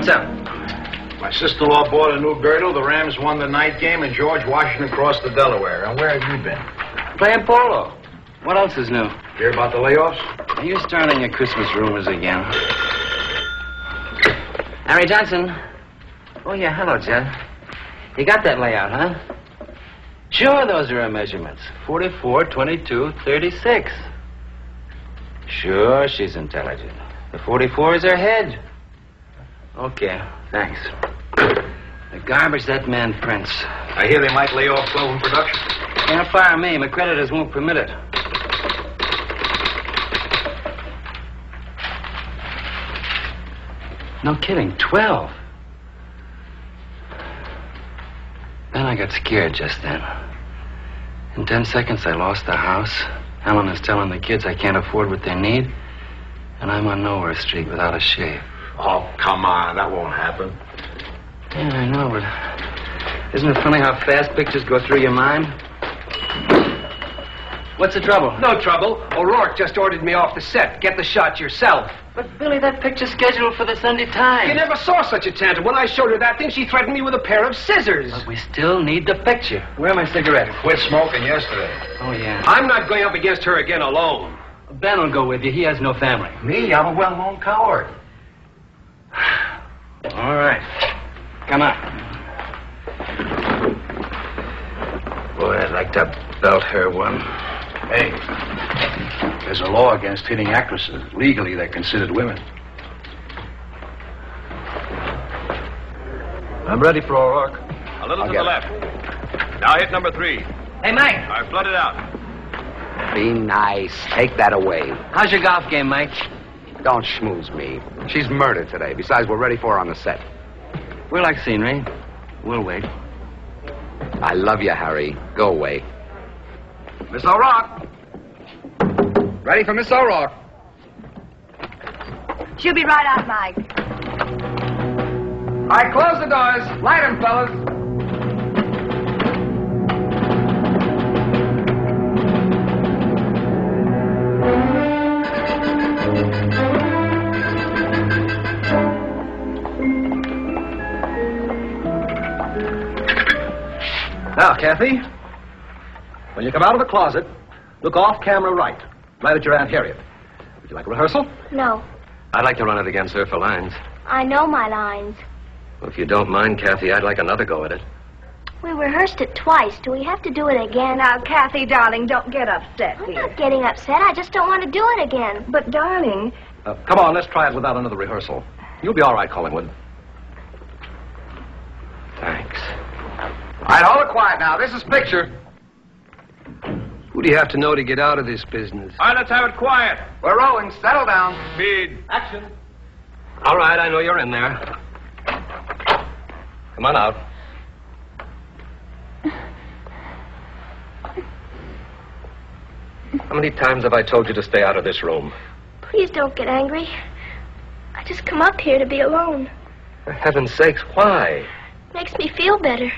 What's up? My sister-in-law bought a new girdle. The Rams won the night game, and George Washington crossed the Delaware. And where have you been? Playing polo. What else is new? Hear about the layoffs? Are you starting your Christmas rumors again? Harry Johnson. Oh, yeah, hello, Jed. You got that layout, huh? Sure, those are her measurements. 44, 22, 36. Sure, she's intelligent. The 44 is her head. Okay, thanks. The garbage that man prints. I hear they might lay off 12 in production. Can't fire me. My creditors won't permit it. No kidding, 12. Then I got scared just then. In 10 seconds, I lost the house. Helen is telling the kids I can't afford what they need. And I'm on Nowhere Street without a shave. Oh, come on. That won't happen. Yeah, I know, but isn't it funny how fast pictures go through your mind? What's the trouble? No trouble. O'Rourke just ordered me off the set. Get the shot yourself. But, Billy, that picture's scheduled for the Sunday Times. You never saw such a tantrum. When I showed her that thing, she threatened me with a pair of scissors. But we still need the picture. Where are my cigarettes? Quit smoking yesterday. Oh, yeah. I'm not going up against her again alone. Ben will go with you. He has no family. Me? I'm a well-known coward. All right. Come on. Boy, I'd like to belt her one. Hey, there's a law against hitting actresses. Legally, they're considered women. I'm ready for O'Rourke. A little to the left. Now hit number 3. Hey, Mike. I've flooded out. Be nice. Take that away. How's your golf game, Mike? Don't schmooze me. She's murdered today. Besides, we're ready for her on the set. We like scenery. We'll wait. I love you, Harry. Go away. Miss O'Rourke. Ready for Miss O'Rourke. She'll be right out, Mike. All right, close the doors. Light 'em, fellas. Now, Kathy, when you come out of the closet, look off camera right at your Aunt Harriet. Would you like a rehearsal? No, I'd like to run it again, sir, for lines. I know my lines. Well, if you don't mind, Kathy, I'd like another go at it. We rehearsed it twice. Do we have to do it again? Now, Kathy, darling, don't get upset, I'm dear. not getting upset. I just don't want to do it again. But, darling... Come on, let's try it without another rehearsal. You'll be all right, Collingwood. Thanks. All right, hold it quiet now. This is picture. Who do you have to know to get out of this business? All right, let's have it quiet. We're rolling. Settle down. Speed. Action. All right, I know you're in there. Come on out. How many times have I told you to stay out of this room? Please don't get angry. I just come up here to be alone. For heaven's sakes, why? Makes me feel better.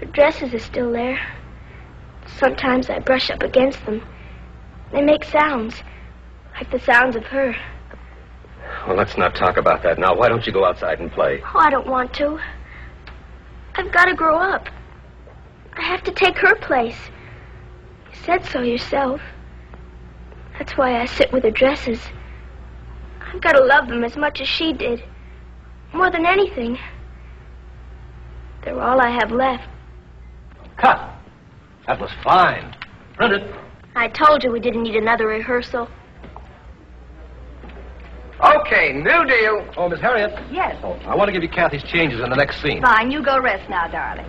Her dresses are still there. Sometimes I brush up against them. They make sounds, like the sounds of her. Well, let's not talk about that now. Why don't you go outside and play? Oh, I don't want to. I've got to grow up. I have to take her place. You said so yourself. That's why I sit with her dresses. I've got to love them as much as she did. More than anything. They're all I have left. Cut. That was fine. Print it. I told you we didn't need another rehearsal. Okay, new deal. Oh, Miss Harriet. Yes. Oh, I want to give you Kathy's changes in the next scene. Fine, you go rest now, darling.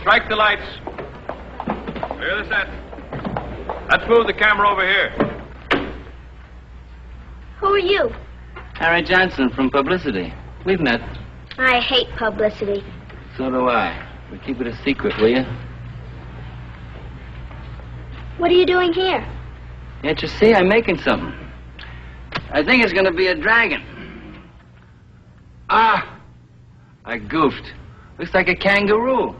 Strike the lights. Clear the set. Let's move the camera over here. Who are you? Harry Johnson from Publicity. We've met. I hate publicity. So do I. But keep it a secret, will you? What are you doing here? Can't you see? I'm making something. I think it's going to be a dragon. Ah! I goofed. Looks like a kangaroo.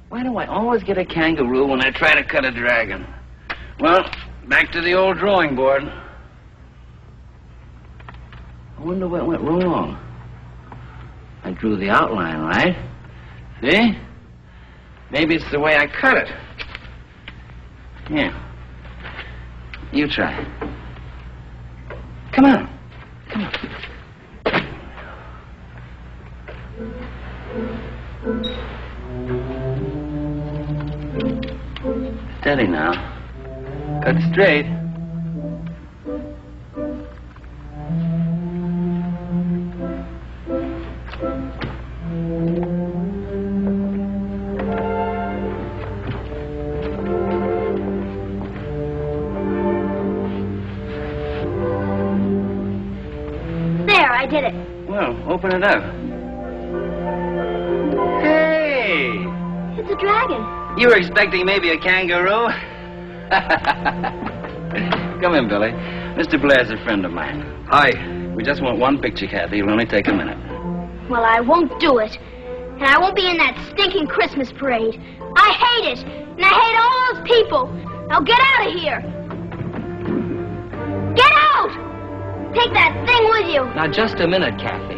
Why do I always get a kangaroo when I try to cut a dragon? Well, back to the old drawing board. I wonder what went wrong. I drew the outline, right? See? Maybe it's the way I cut it. Here. You try. Come on. Come on. Steady now. Cut straight. There, I did it. Well, open it up. Hey! It's a dragon. You were expecting maybe a kangaroo? Come in, Billy. Mr. Blair's a friend of mine. Hi. We just want one picture, Kathy. It'll only take a minute. Well, I won't do it. And I won't be in that stinking Christmas parade. I hate it. And I hate all those people. Now get out of here. Get out! Take that thing with you. Now, just a minute, Kathy.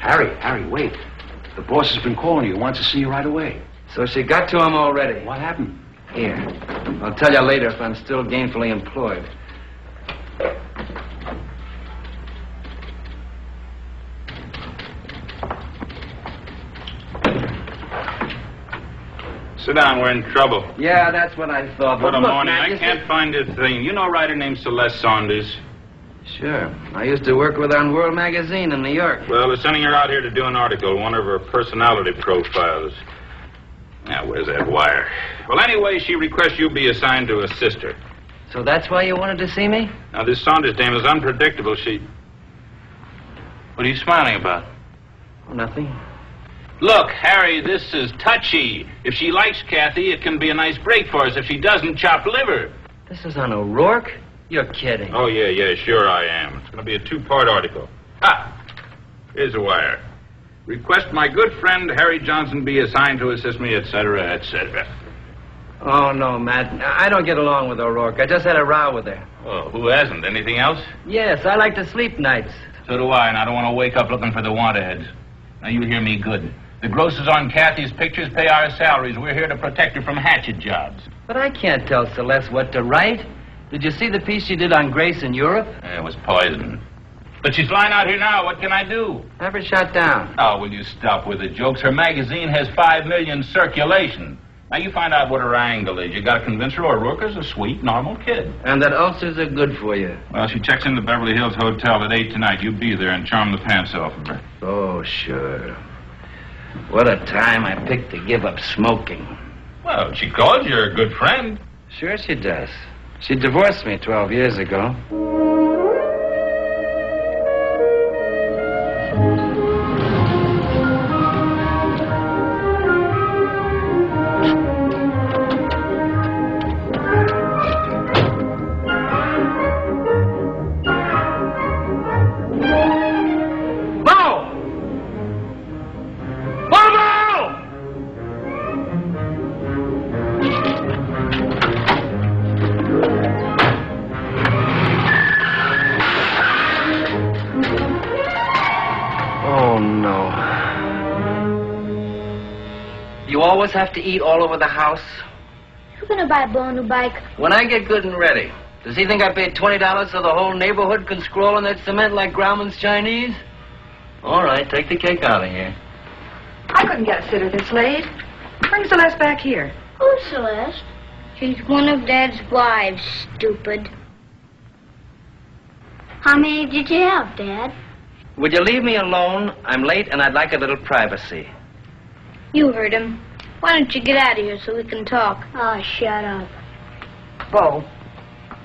Harry, wait. The boss has been calling you. Wants to see you right away. So she got to him already. What happened? Here. I'll tell you later if I'm still gainfully employed. Sit down, we're in trouble. Yeah, that's what I thought. What a look, morning. Matt, I can't find a thing. You know a writer named Celeste Saunders? Sure. I used to work with her on World Magazine in New York. Well, they're sending her out here to do an article, one of her personality profiles. Now, where's that wire? Well, anyway, she requests you be assigned to assist her. So that's why you wanted to see me? Now, this Saunders dame is unpredictable. What are you smiling about? Oh, nothing. Look, Harry, this is touchy. If she likes Kathy, it can be a nice break for us. If she doesn't, chop liver. This is on O'Rourke? You're kidding. Oh, yeah, sure I am. It's going to be a two-part article. Here's a wire. Request my good friend Harry Johnson be assigned to assist me, etc., etc. Oh, no, Matt. I don't get along with O'Rourke. I just had a row with her. Oh, who hasn't? Anything else? Yes, I like to sleep nights. So do I, and I don't want to wake up looking for the wanted. Now, you hear me good. The grosses on Kathy's pictures pay our salaries. We're here to protect her from hatchet jobs. But I can't tell Celeste what to write. Did you see the piece she did on Grace in Europe? It was poison. But she's flying out here now. What can I do? Have her shot down. Oh, will you stop with the jokes? Her magazine has 5 million circulation. Now, you find out what her angle is. You got to convince her O'Rourke's a sweet, normal kid. And that ulcers are good for you. Well, she checks in the Beverly Hills Hotel at 8 tonight. You be there and charm the pants off of her. Oh, sure. What a time I picked to give up smoking. Well, she calls you a good friend. Sure she does. She divorced me 12 years ago. You always have to eat all over the house? Who's gonna buy a brand new bike? When I get good and ready. Does he think I paid $20 so the whole neighborhood can scroll on that cement like Grauman's Chinese? All right, take the cake out of here. I couldn't get a sitter this late. Bring Celeste back here. Who's Celeste? She's one of Dad's wives, stupid. How many did you have, Dad? Would you leave me alone? I'm late and I'd like a little privacy. You heard him. Why don't you get out of here so we can talk? Oh, shut up. Bo,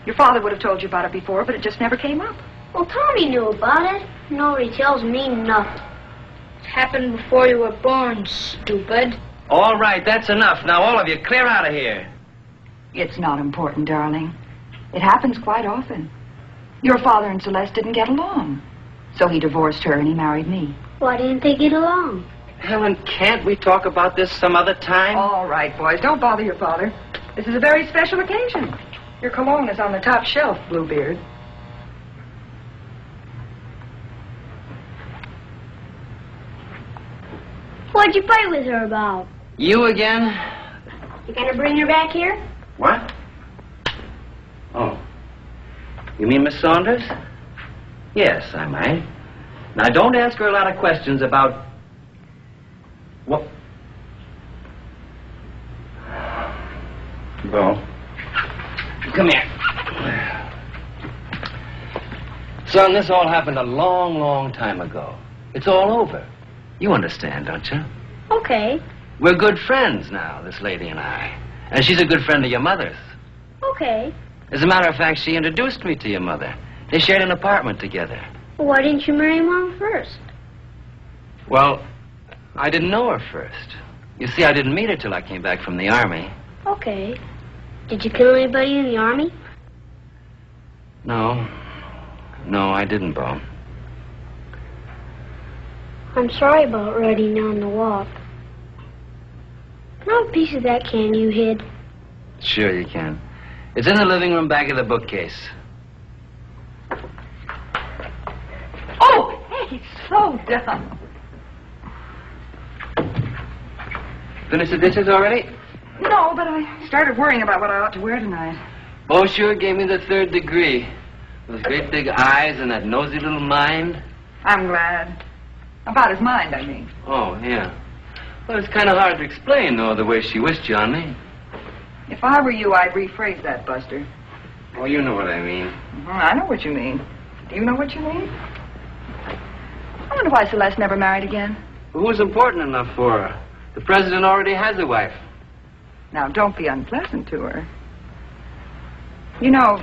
your father would have told you about it before, but it just never came up. Well, Tommy knew about it. Nobody tells me nothing. It happened before you were born, stupid. All right, that's enough. Now, all of you, clear out of here. It's not important, darling. It happens quite often. Your father and Celeste didn't get along. So he divorced her and he married me. Why didn't they get along? Helen, can't we talk about this some other time? All right, boys, don't bother your father. This is a very special occasion. Your cologne is on the top shelf, Bluebeard. What'd you fight with her about? You again? You gonna bring her back here? What? Oh. You mean Miss Saunders? Yes, I might. Now, don't ask her a lot of questions about... What? Bo. Come here. Son, this all happened a long, long time ago. It's all over. You understand, don't you? Okay. We're good friends now, this lady and I. And she's a good friend of your mother's. Okay. As a matter of fact, she introduced me to your mother. They shared an apartment together. Well, why didn't you marry Mom first? Well, I didn't know her first. You see, I didn't meet her till I came back from the Army. Okay. Did you kill anybody in the Army? No. No, I didn't, Bo. I'm sorry about writing down the walk. Can I have a piece of that candy you hid? Sure you can. It's in the living room back of the bookcase. Oh, hey, slow down. Finished the dishes already? No, but I started worrying about what I ought to wear tonight. Bo sure gave me the 3rd degree. Those great big eyes and that nosy little mind. I'm glad. About his mind, I mean. Oh, yeah. Well, it's kind of hard to explain, though, the way she wished you on me. If I were you, I'd rephrase that, Buster. Oh, you know what I mean. I know what you mean. Do you know what you mean? I wonder why Celeste never married again. Well, who's important enough for her? The president already has a wife. Now, don't be unpleasant to her. You know,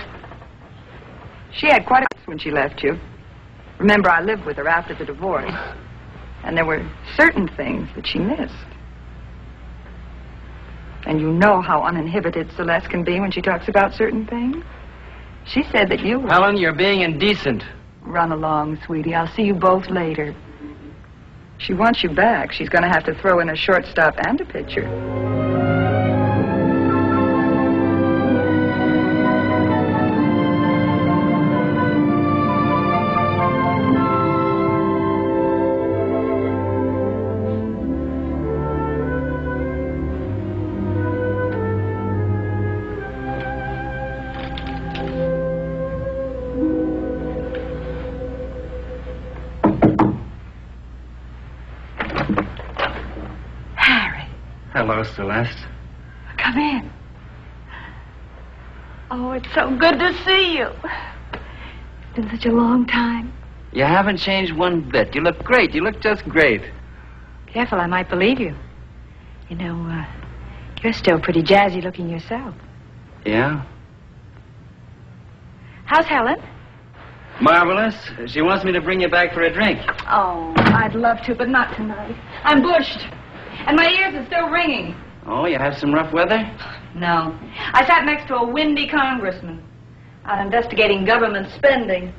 she had quite a when she left you. Remember, I lived with her after the divorce. And there were certain things that she missed. And you know how uninhibited Celeste can be when she talks about certain things. She said that you were... Helen, you're being indecent. Run along, sweetie. I'll see you both later. She wants you back. She's going to have to throw in a shortstop and a pitcher. Hello, Celeste. Come in. Oh, it's so good to see you. It's been such a long time. You haven't changed one bit. You look great. You look just great. Careful, I might believe you. You know, you're still pretty jazzy looking yourself. Yeah? How's Helen? Marvelous. She wants me to bring you back for a drink. Oh, I'd love to, but not tonight. I'm bushed. And my ears are still ringing. Oh, you have some rough weather? No. I sat next to a windy congressman out investigating government spending.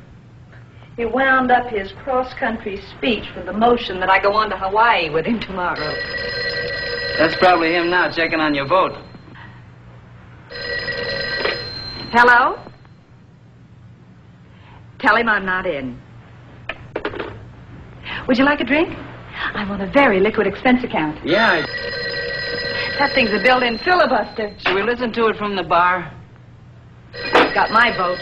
He wound up his cross-country speech with the motion that I go on to Hawaii with him tomorrow. That's probably him now checking on your vote. Hello? Tell him I'm not in. Would you like a drink? I'm on a very liquid expense account. Yeah. That thing's a built-in filibuster. Should we listen to it from the bar? Got my vote.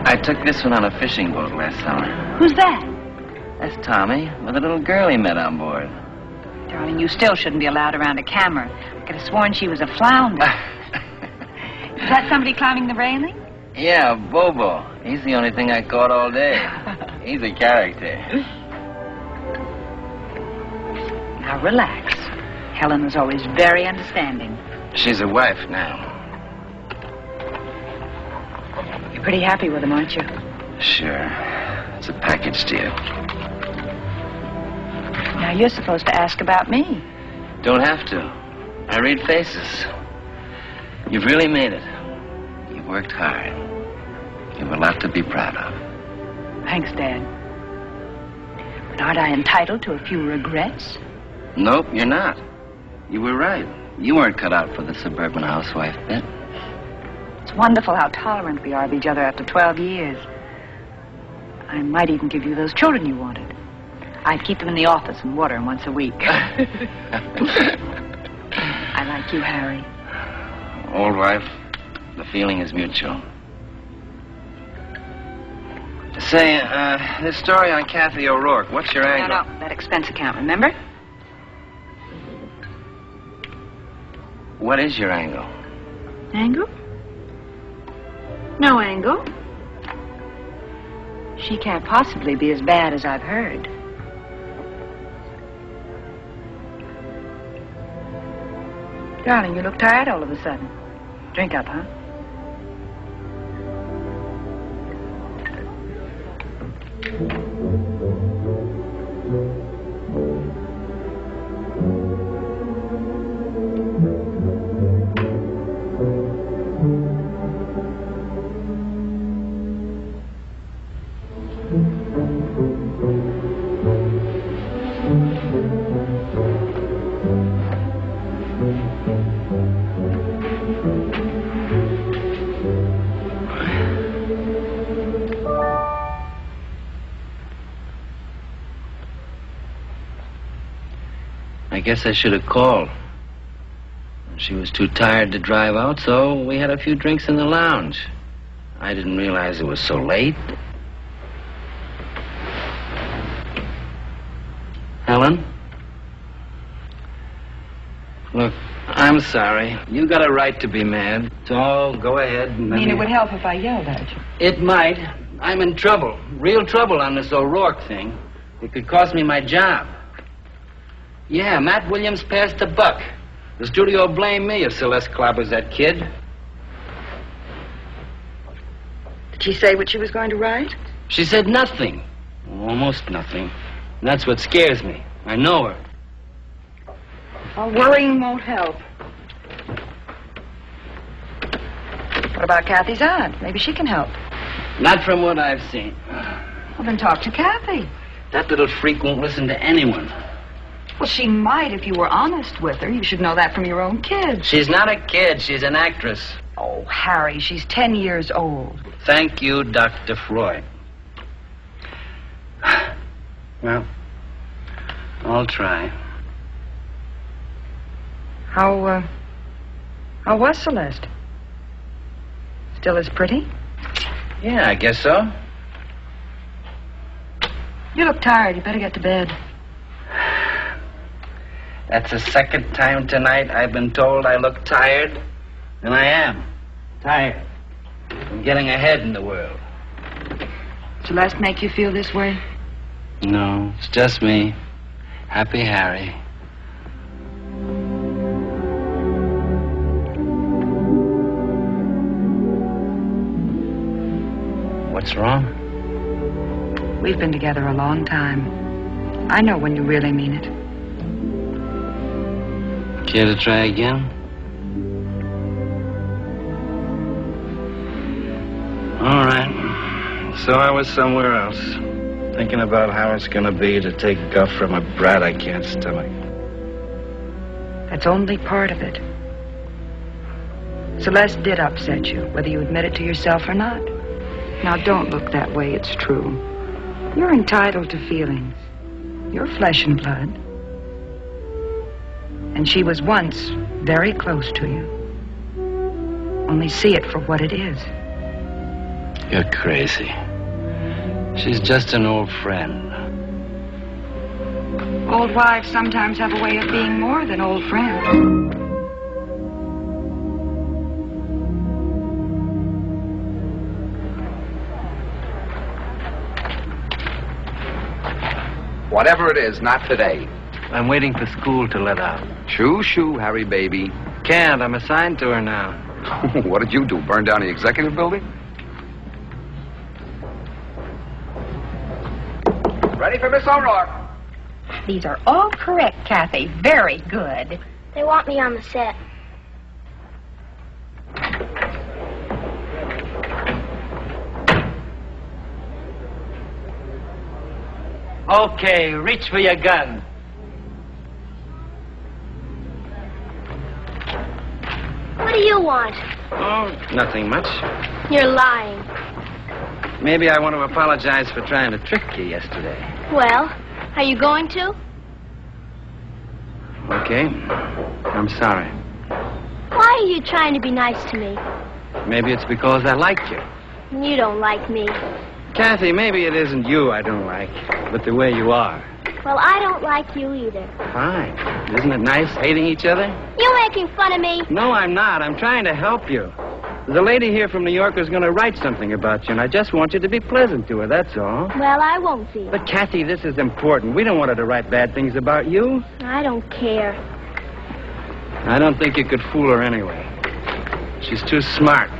I took this one on a fishing boat last summer. Who's that? That's Tommy, with a little girl he met on board. Darling, you still shouldn't be allowed around a camera. I could have sworn she was a flounder. Is that somebody climbing the railing? Yeah, Bobo. He's the only thing I caught all day. He's a character. Now, relax. Helen was always very understanding. She's a wife now. You're pretty happy with him, aren't you? Sure. It's a package deal. Now, you're supposed to ask about me. Don't have to. I read faces. You've really made it. You've worked hard. You have a lot to be proud of. Thanks, Dad. But aren't I entitled to a few regrets? Nope, you're not. You were right. You weren't cut out for the suburban housewife bit. It's wonderful how tolerant we are of each other after 12 years. I might even give you those children you wanted. I'd keep them in the office and water them once a week. I like you, Harry. Old wife, the feeling is mutual. Say, this story on Kathy O'Rourke, what's your angle? No, that expense account, remember? What is your angle? Angle? No angle. She can't possibly be as bad as I've heard. Darling, you look tired all of a sudden. Drink up, huh? I guess I should have called. She was too tired to drive out, so we had a few drinks in the lounge. I didn't realize it was so late. Helen? Look, I'm sorry. You got a right to be mad. So go ahead and I mean, it would help if I yelled at you. It might. I'm in trouble. Real trouble on this O'Rourke thing. It could cost me my job. Yeah, Matt Williams passed the buck. The studio blamed me if Celeste clobbers that kid. Did she say what she was going to write? She said nothing. Almost nothing. And that's what scares me. I know her. Well, worrying won't help. What about Kathy's aunt? Maybe she can help. Not from what I've seen. Well, then talk to Kathy. That little freak won't listen to anyone. Well, she might if you were honest with her. You should know that from your own kids. She's not a kid. She's an actress. Oh, Harry, she's 10 years old. Thank you, Dr. Freud. Well, I'll try. How was Celeste? Still as pretty? Yeah, I guess so. You look tired. You better get to bed. That's the second time tonight I've been told I look tired. And I am. Tired. I'm getting ahead in the world. Celeste make you feel this way? No, it's just me. Happy Harry. What's wrong? We've been together a long time. I know when you really mean it. Care to try again? All right. So I was somewhere else, thinking about how it's going to be to take guff from a brat I can't stomach. That's only part of it. Celeste did upset you, whether you admit it to yourself or not. Now, don't look that way. It's true. You're entitled to feelings. You're flesh and blood. And she was once very close to you. Only see it for what it is. You're crazy. She's just an old friend. Old wives sometimes have a way of being more than old friends. Whatever it is, not today. I'm waiting for school to let out. Shoo, Harry, baby. Can't. I'm assigned to her now. What did you do, burn down the executive building? Ready for Miss O'Rourke. These are all correct, Kathy. Very good. They want me on the set. Okay, reach for your gun. What do you want? Oh, nothing much. You're lying. Maybe I want to apologize for trying to trick you yesterday. Well, are you going to? Okay. I'm sorry. Why are you trying to be nice to me? Maybe it's because I like you. You don't like me. Kathy, maybe it isn't you I don't like, but the way you are. Well, I don't like you either. Fine. Isn't it nice hating each other? You making fun of me? No, I'm not. I'm trying to help you. The lady here from New York is going to write something about you, and I just want you to be pleasant to her, that's all. Well, I won't be. But, Kathy, this is important. We don't want her to write bad things about you. I don't care. I don't think you could fool her anyway. She's too smart.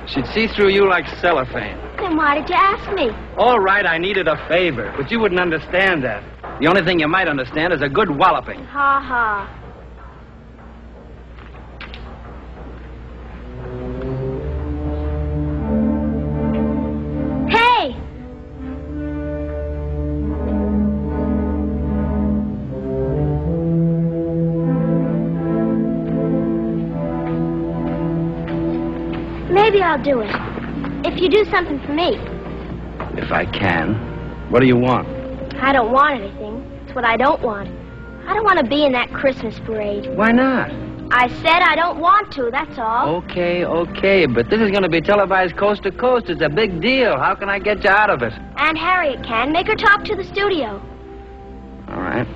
She'd see through you like cellophane. Then why did you ask me? All right, I needed a favor, but you wouldn't understand that. The only thing you might understand is a good walloping. Ha ha. Hey! Maybe I'll do it. If you do something for me. If I can. What do you want? I don't want anything. It's what I don't want. I don't want to be in that Christmas parade. Why not? I said I don't want to, that's all. Okay, but this is going to be televised coast to coast. It's a big deal. How can I get you out of it? Aunt Harriet can. Make her talk to the studio. All right.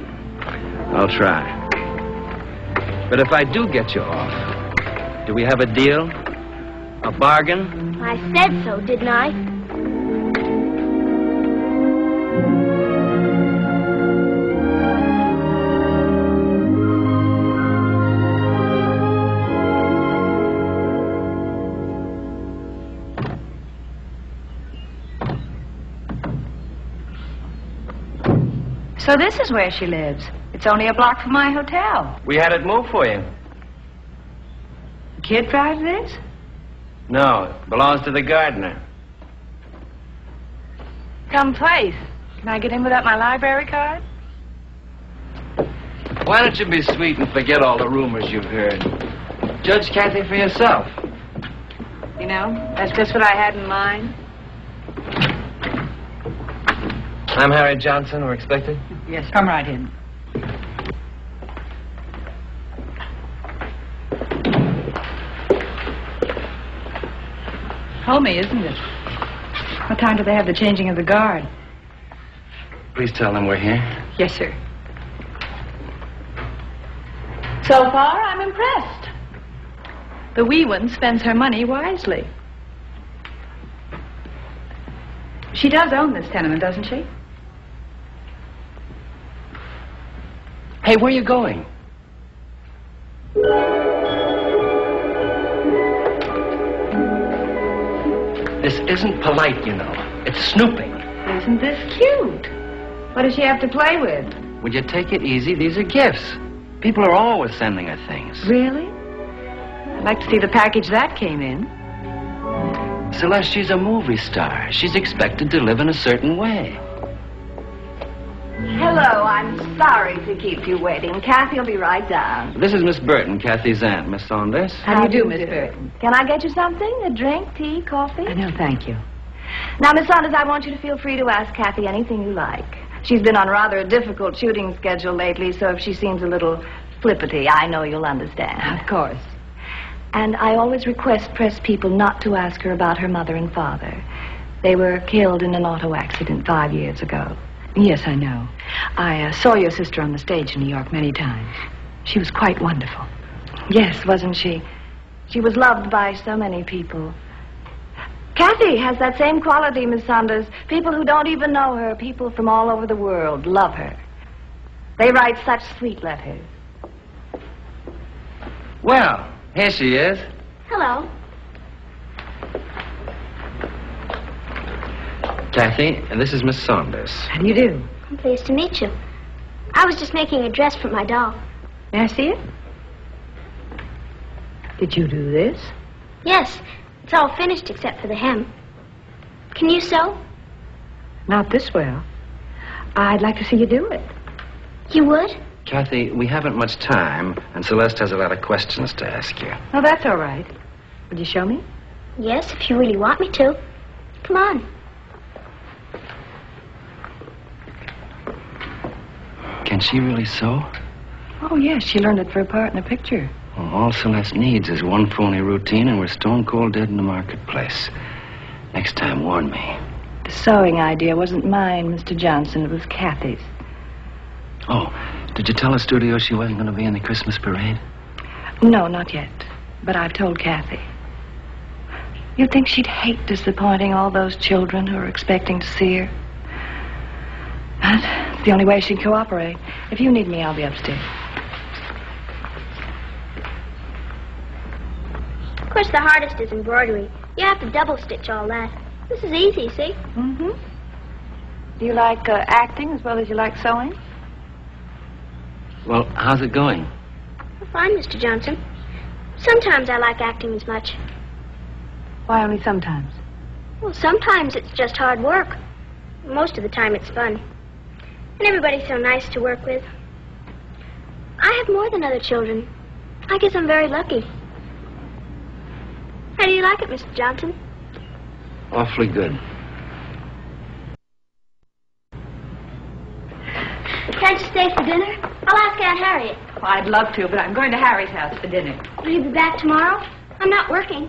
I'll try. But if I do get you off, do we have a deal? A bargain? I said so, didn't I? So this is where she lives. It's only a block from my hotel. We had it moved for you. The kid drives this? No, it belongs to the gardener. Some place. Can I get in without my library card? Why don't you be sweet and forget all the rumors you've heard? Judge Kathy for yourself. You know, that's just what I had in mind. I'm Harry Johnson. We're expected? Yes, come right in. Homey, isn't it? What time do they have the changing of the guard? Please tell them we're here. Yes, sir. So far, I'm impressed. The wee one spends her money wisely. She does own this tenement, doesn't she? Hey, where are you going? This isn't polite, you know. It's snooping. Isn't this cute? What does she have to play with? Would you take it easy? These are gifts. People are always sending her things. Really? I'd like to see the package that came in. Celeste, she's a movie star. She's expected to live in a certain way. Hello, I'm sorry to keep you waiting. Kathy will be right down. This is Miss Burton, Kathy's aunt. Miss Saunders. How do you do, Miss Burton? Can I get you something? A drink, tea, coffee? No, thank you. Now, Miss Saunders, I want you to feel free to ask Kathy anything you like. She's been on rather a difficult shooting schedule lately, so if she seems a little flippity, I know you'll understand. Of course. And I always request press people not to ask her about her mother and father. They were killed in an auto accident 5 years ago. Yes, I know. I saw your sister on the stage in New York many times. She was quite wonderful. Yes, wasn't she? She was loved by so many people. Kathy has that same quality, Miss Saunders. People who don't even know her, people from all over the world, love her. They write such sweet letters. Well, here she is. Hello. Kathy, and this is Miss Saunders. How do you do? I'm pleased to meet you. I was just making a dress for my doll. May I see it? Did you do this? Yes, it's all finished except for the hem. Can you sew? Not this well. I'd like to see you do it. You would? Kathy, we haven't much time, and Celeste has a lot of questions to ask you. Oh, that's all right. Would you show me? Yes, if you really want me to. Come on. Can she really sew? Oh, yes. She learned it for a part in a picture. Well, all Celeste needs is one phony routine, and we're stone cold dead in the marketplace. Next time, warn me. The sewing idea wasn't mine, Mr. Johnson. It was Kathy's. Oh, did you tell the studio she wasn't going to be in the Christmas parade? No, not yet. But I've told Kathy. You'd think she'd hate disappointing all those children who are expecting to see her. But it's the only way she'd cooperate. If you need me, I'll be upstairs. Of course, the hardest is embroidery. You have to double stitch all that. This is easy, see? Mm-hmm. Do you like acting as well as you like sewing? Well, how's it going? Fine, Mr. Johnson. Sometimes I like acting as much. Why only sometimes? Well, sometimes it's just hard work. Most of the time it's fun. And everybody's so nice to work with. I have more than other children. I guess I'm very lucky. How do you like it, Mr. Johnson? Awfully good. Can't you stay for dinner? I'll ask Aunt Harriet. Oh, I'd love to, but I'm going to Harry's house for dinner. Will you be back tomorrow? I'm not working.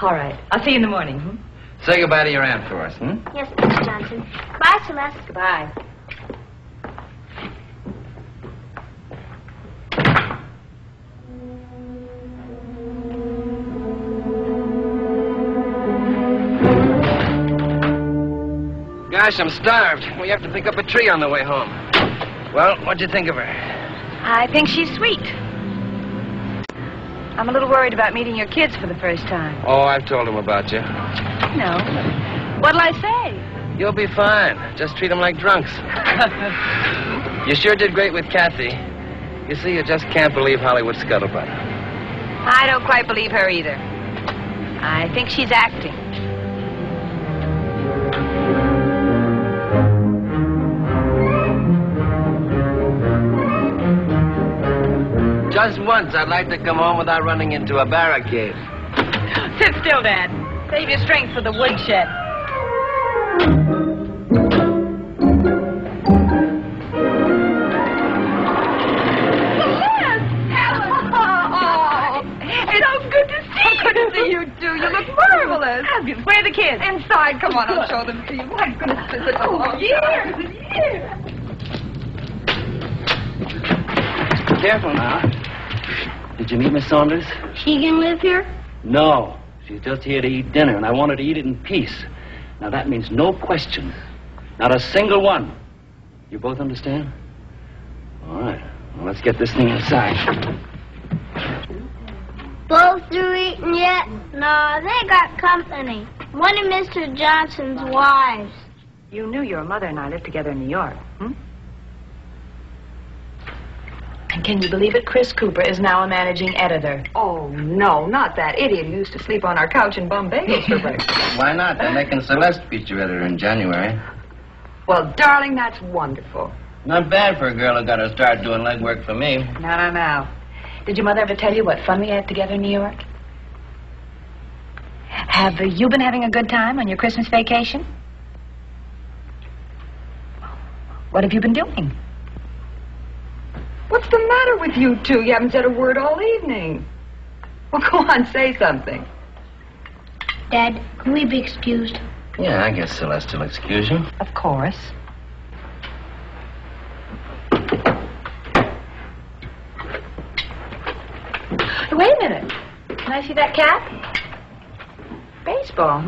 All right. I'll see you in the morning. Say goodbye to your aunt for us, hmm? Yes, Mr. Johnson. Bye, Celeste. Goodbye. Gosh, I'm starved. We have to pick up a tree on the way home. Well, what'd you think of her? I think she's sweet. I'm a little worried about meeting your kids for the first time. Oh, I've told them about you. No. What'll I say? You'll be fine. Just treat them like drunks. You sure did great with Kathy. You see, you just can't believe Hollywood scuttlebutt. I don't quite believe her either. I think she's acting. Just once, I'd like to come home without running into a barricade. Sit still, Dad. Save your strength for the woodshed. It's so good to see you. Good to see you, too. You look marvelous. Where are the kids? Inside. Come on, I'll show them to you. My goodness, it's such a long years. Careful now. Did you meet Miss Saunders? She can live here? No. She's just here to eat dinner, and I want her to eat it in peace. Now, that means no questions. Not a single one. You both understand? All right. Well, let's get this thing inside. Both through eating yet? No, they got company. One of Mr. Johnson's wives. You knew your mother and I lived together in New York, And can you believe it? Chris Cooper is now a managing editor. Oh, no, not that idiot who used to sleep on our couch and bum bagels for breakfast. Why not? They're making Celeste feature editor in January. Well, darling, that's wonderful. Not bad for a girl who got her start doing legwork for me. No. Did your mother ever tell you what fun we had together in New York? Have you been having a good time on your Christmas vacation? What have you been doing? What's the matter with you two? You haven't said a word all evening. Well, go on, say something. Dad, can we be excused? Yeah, I guess Celeste will excuse you. Of course. Wait a minute. Can I see that cap? Baseball,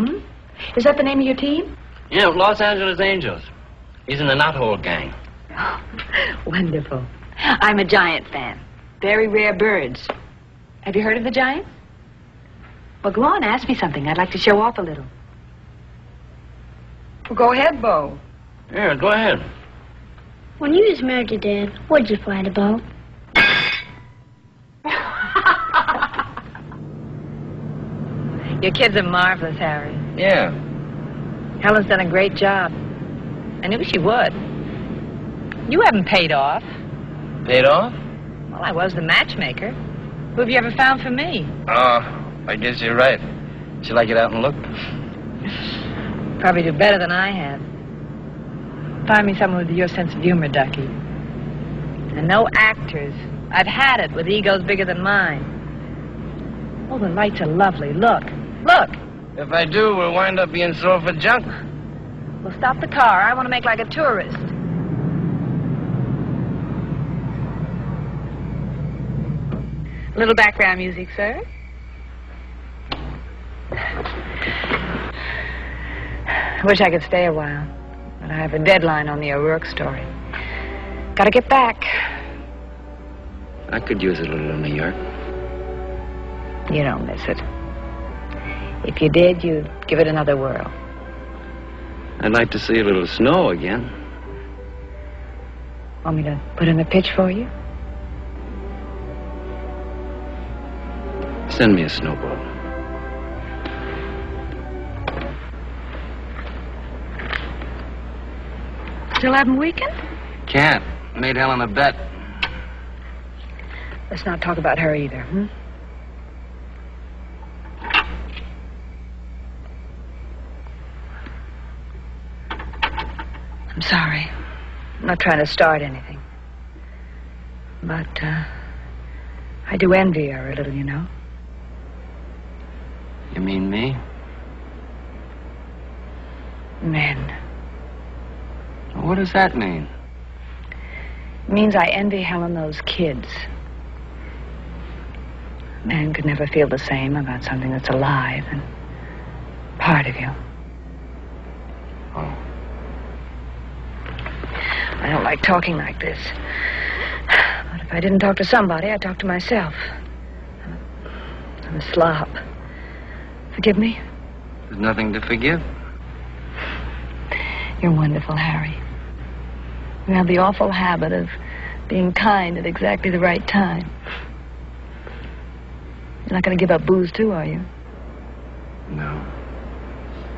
Is that the name of your team? Yeah, Los Angeles Angels. He's in the Knothole gang. Oh, wonderful. I'm a Giant fan. Very rare birds. Have you heard of the Giants? Well, go on, ask me something. I'd like to show off a little. Well, go ahead, Bo. Yeah, go ahead. When you was married to Dad, what'd you find about? Your kids are marvelous, Harry. Yeah. Helen's done a great job. I knew she would. You haven't paid off. Paid off? Well, I was the matchmaker. Who have you ever found for me? Oh, I guess you're right. Shall I get out and look? Probably do better than I have. Find me someone with your sense of humor, Ducky. And no actors. I've had it with egos bigger than mine. Oh, the lights are lovely. Look. Look. If I do, we'll wind up being sold for junk. Well, stop the car. I want to make like a tourist. A little background music, sir. I wish I could stay a while, but I have a deadline on the O'Rourke story. Gotta get back. I could use a little in New York. You don't miss it. If you did, you'd give it another whirl. I'd like to see a little snow again. Want me to put in a pitch for you? Send me a snowball. Still having weekend? Can't. Made Helen a bet. Let's not talk about her either, I'm sorry. I'm not trying to start anything. But, I do envy her a little, you know. You mean me? Men. What does that mean? It means I envy Helen those kids. A man could never feel the same about something that's alive and part of you. Oh. I don't like talking like this. But if I didn't talk to somebody, I'd talk to myself. I'm a slob. Forgive me? There's nothing to forgive. You're wonderful, Harry. You have the awful habit of being kind at exactly the right time. You're not going to give up booze, too, are you? No.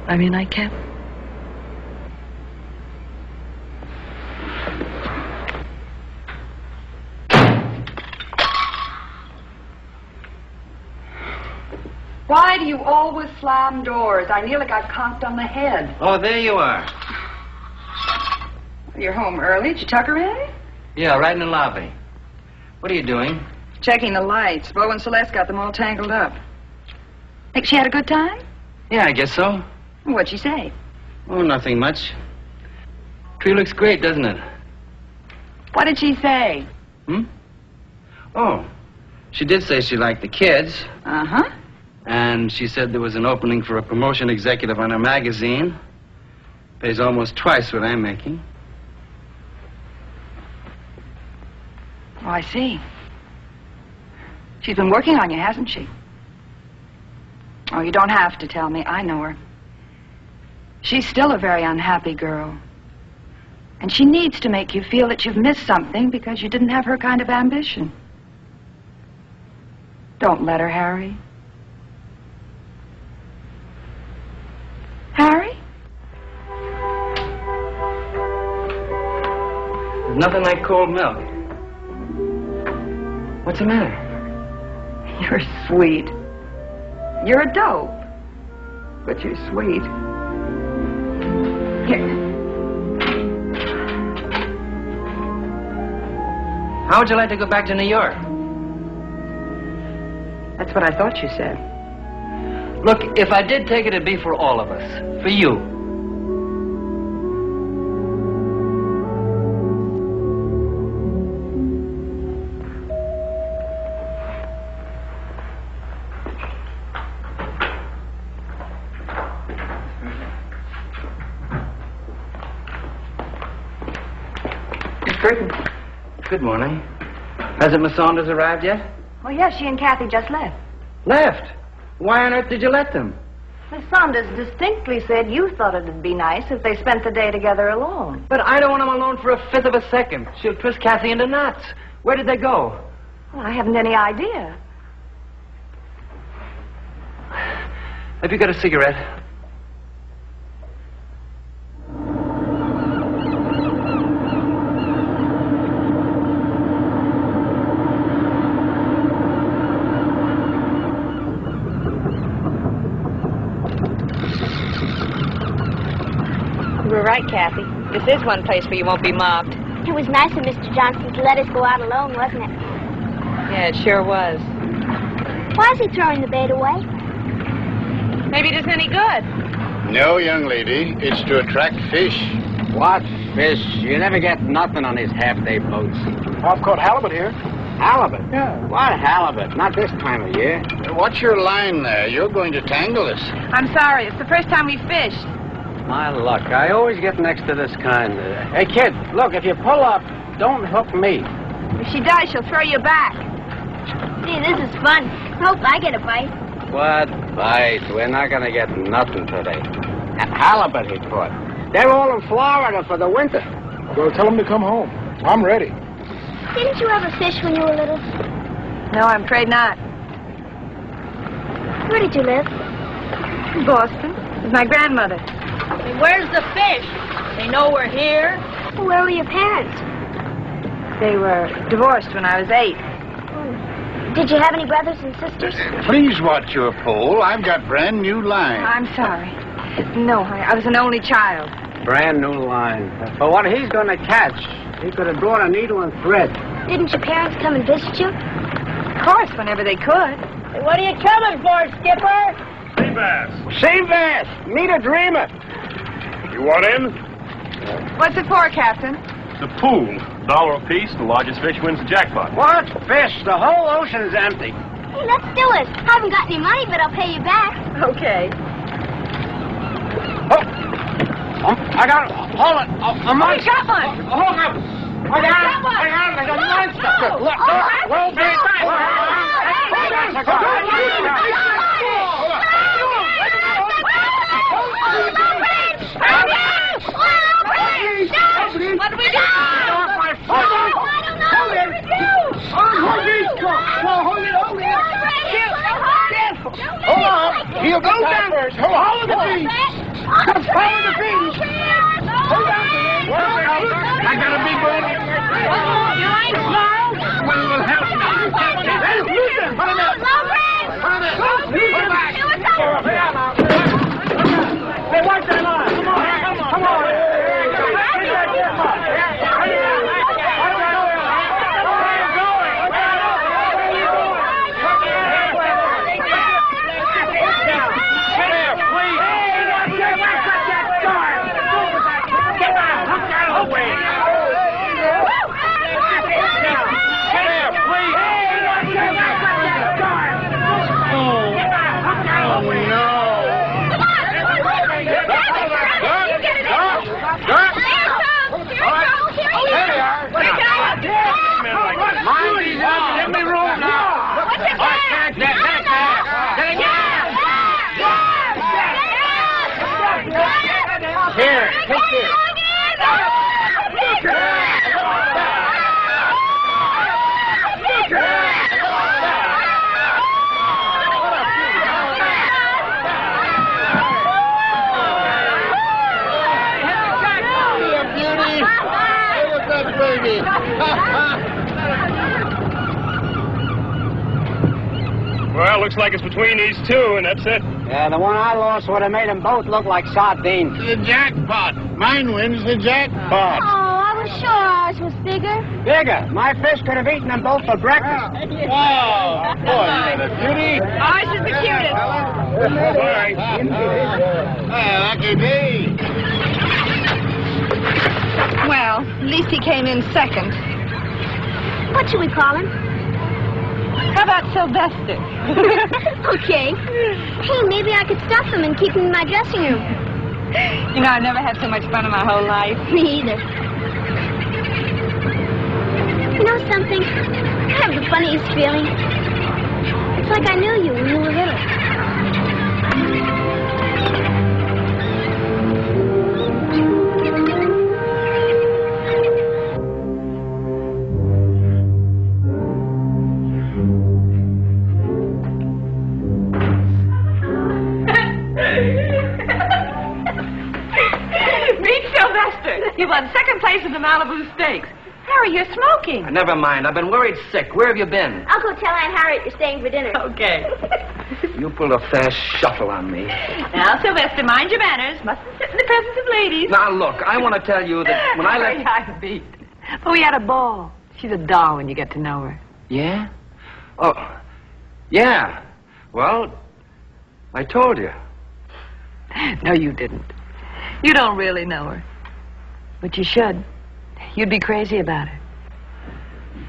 I mean, I can't. Why do you always slam doors? I nearly got conked on the head. Oh, there you are. You're home early. Did you tuck her in? Yeah, right in the lobby. What are you doing? Checking the lights. Bo and Celeste got them all tangled up. Think she had a good time? Yeah, I guess so. What'd she say? Oh, nothing much. Tree looks great, doesn't it? What did she say? Oh, she did say she liked the kids. Uh-huh. And she said there was an opening for a promotion executive on her magazine. Pays almost twice what I'm making. Oh, I see. She's been working on you, hasn't she? Oh, you don't have to tell me. I know her. She's still a very unhappy girl. And she needs to make you feel that you've missed something because you didn't have her kind of ambition. Don't let her, Harry. Harry? There's nothing like cold milk. What's the matter? You're sweet. You're a dope. But you're sweet. Here. How would you like to go back to New York? That's what I thought you said. Look, if I did take it, it'd be for all of us. For you. Good morning. Hasn't Miss Saunders arrived yet? Oh, yes, she and Kathy just left. Left? Why on earth did you let them? Miss Saunders distinctly said you thought it'd be nice if they spent the day together alone. But I don't want them alone for a fifth of a second. She'll twist Kathy into knots. Where did they go? Well, I haven't any idea. Have you got a cigarette? right, Kathy. This is one place where you won't be mobbed. It was nice of Mr. Johnson to let us go out alone, wasn't it? Yeah, it sure was. Why is he throwing the bait away? Maybe it isn't any good. No, young lady. It's to attract fish. What fish? You never get nothing on these half-day boats. I've caught halibut here. Halibut? Yeah. What halibut? Not this time of year. Watch your line there. You're going to tangle us. I'm sorry. It's the first time we've fished. My luck. I always get next to this kind. Hey, kid, look, if you pull up, don't hook me. If she does, she'll throw you back. Gee, this is fun. Hope I get a bite. What bite? We're not going to get nothing today. Halibut he caught. They're all in Florida for the winter. Well, tell them to come home. I'm ready. Didn't you ever fish when you were little? No, I'm afraid not. Where did you live? In Boston. With my grandmother. Where's the fish? They know we're here. Where were your parents? They were divorced when I was 8. Did you have any brothers and sisters? Please watch your pole. I've got brand new line. I'm sorry. No, I was an only child. Brand new line. For what he's going to catch, he could have brought a needle and thread. Didn't your parents come and visit you? Of course, whenever they could. Hey, what are you coming for, Skipper? Sea bass. Sea bass. Meet a dreamer. You want in? What's it for, Captain? The pool. $1 apiece. The largest fish wins the jackpot. What fish? The whole ocean's empty. Hey, let's do it. I haven't got any money, but I'll pay you back. Okay. Oh. I got it. Hold it. A monster. got one. Hold up. I got it. I got a monster. Look. Well, big. What do we do? Hold on. He'll go down first. Hold the beach. Just follow the beach. Hold on. I got a big one. You ain't slow. One will help me. Hey, listen. Put him up. Put him back. Hey, watch that line. Come on. Come on. Here, take this. Well, looks like it's between these two, and that's it. Yeah, the one I lost would have made them both look like sardines. The jackpot. Mine wins the jackpot. Oh, I was sure ours was bigger. Bigger. My fish could have eaten them both for breakfast. Wow. Boy, you're a beauty. Ours is the cutest. Lucky me. Well, at least he came in second. What should we call him? How about Sylvester? Okay. Hey, maybe I could stuff him and keep him in my dressing room. You know, I've never had so much fun in my whole life. Me either. You know something? I have the funniest feeling. It's like I knew you when you were little. Meet Sylvester. He won second place in the Malibu Stakes. Harry, you're smoking. Never mind. I've been worried sick. Where have you been? I'll go tell Aunt Harriet you're staying for dinner. Okay. You pulled a fast shuffle on me. Now, Sylvester, mind your manners. Mustn't sit in the presence of ladies. Now, look, I want to tell you that when I left... I'm beat. But we had a ball. She's a doll when you get to know her. Yeah? Oh, yeah. Well, I told you. No, you didn't. You don't really know her. But you should. You'd be crazy about her.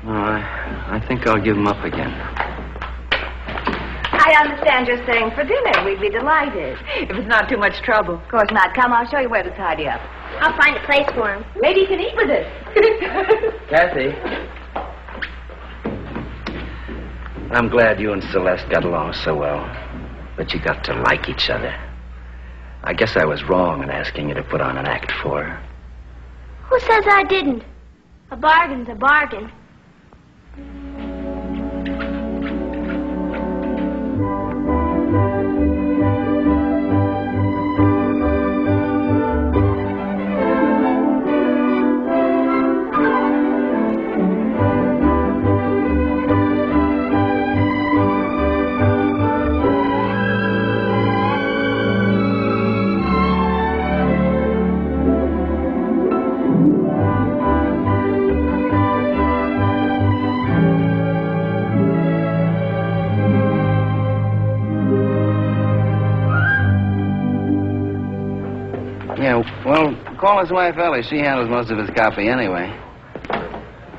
Oh, I think I'll give him up again. I understand you're staying for dinner. We'd be delighted. If it's not too much trouble. Of course not. Come, I'll show you where to tidy up. I'll find a place for him. Maybe you can eat with us. Kathy. I'm glad you and Celeste got along so well. But you got to like each other. I guess I was wrong in asking you to put on an act for her. Who says I didn't? A bargain's a bargain. Well, call his wife, Ellie. She handles most of his copy anyway.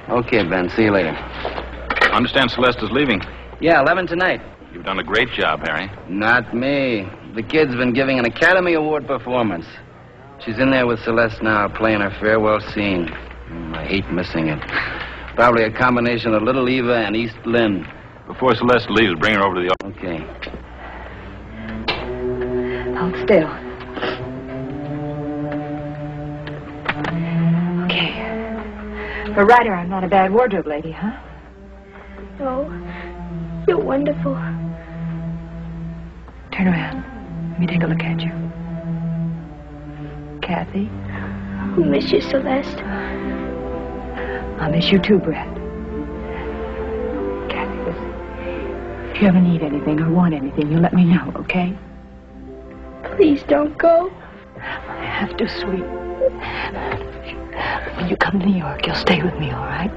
Okay, Ben. See you later. I understand Celeste is leaving. Yeah, 11 tonight. You've done a great job, Harry. Not me. The kid's been giving an Academy Award performance. She's in there with Celeste now, playing her farewell scene. I hate missing it. Probably a combination of Little Eva and East Lynne. Before Celeste leaves, bring her over to the office. Okay. Hold still. Okay. For a writer, I'm not a bad wardrobe lady, huh? Oh, you're wonderful. Turn around. Let me take a look at you. Kathy? I'll miss you, Celeste. I'll miss you too, Brett. Kathy, listen. If you ever need anything or want anything, you let me know, okay? Please don't go. I have to, sweet. When you come to New York, you'll stay with me, all right?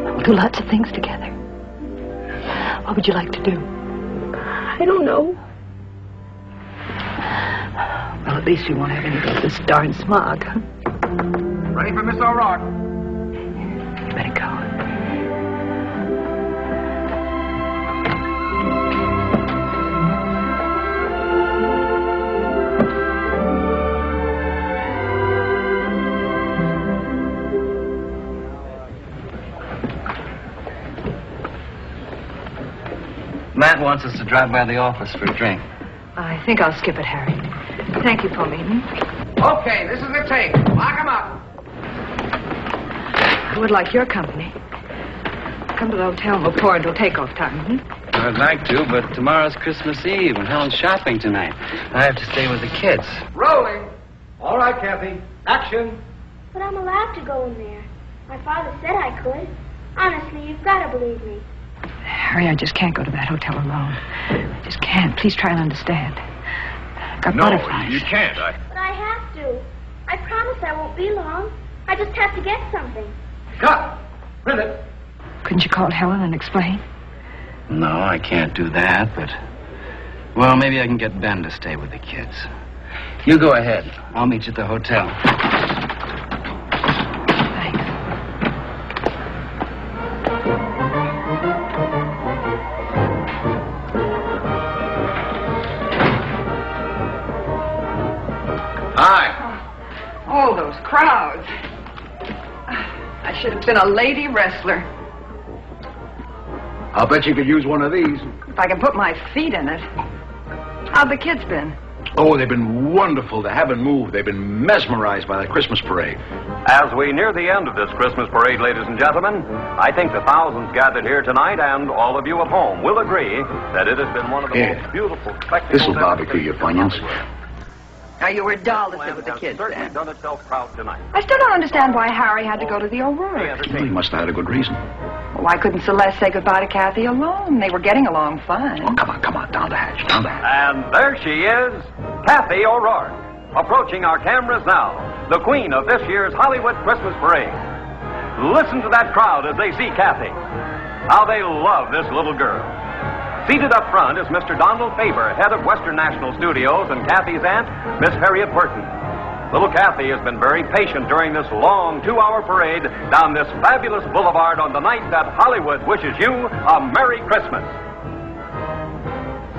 We'll do lots of things together. What would you like to do? I don't know. Well, at least we won't have any of this darn smog. Ready for Miss O'Rourke. You better go. Matt wants us to drop by the office for a drink. I think I'll skip it, Harry. Thank you for meeting. Okay, this is the take. Lock 'em up. I would like your company. Come to the hotel and we'll pour until takeoff time. I'd like to, but tomorrow's Christmas Eve and Helen's shopping tonight. I have to stay with the kids. Rolling. All right, Kathy. Action. But I'm allowed to go in there. My father said I could. Honestly, you've got to believe me. Harry, I just can't go to that hotel alone. I just can't. Please try and understand. I've got butterflies. You can't. But I have to. I promise I won't be long. I just have to get something. Cut. Print it. Couldn't you call Helen and explain? No, I can't do that, but... Well, maybe I can get Ben to stay with the kids. You go ahead. I'll meet you at the hotel. Thanks. Hi. Oh, those crowds. I should have been a lady wrestler. I'll bet you could use one of these. If I can put my feet in it. How've the kids been? Oh, they've been wonderful. They haven't moved. They've been mesmerized by the Christmas parade. As we near the end of this Christmas parade, ladies and gentlemen, I think the thousands gathered here tonight and all of you at home will agree that it has been one of the most beautiful spectacles. This'll barbecue your funyuns. Now, you were dull to sit with the kids, certainly Sam. done itself proud tonight. I still don't understand why Harry had to go to the O'Rourke. Well, he must have had a good reason. Well, why couldn't Celeste say goodbye to Kathy alone? They were getting along fine. Oh, come on, down the hatch, down the hatch. And there she is, Kathy O'Rourke, approaching our cameras now, the queen of this year's Hollywood Christmas parade. Listen to that crowd as they see Kathy. How they love this little girl. Seated up front is Mr. Donald Faber, head of Western National Studios, and Kathy's aunt, Miss Harriet Burton. Little Kathy has been very patient during this long 2-hour parade down this fabulous boulevard on the night that Hollywood wishes you a Merry Christmas.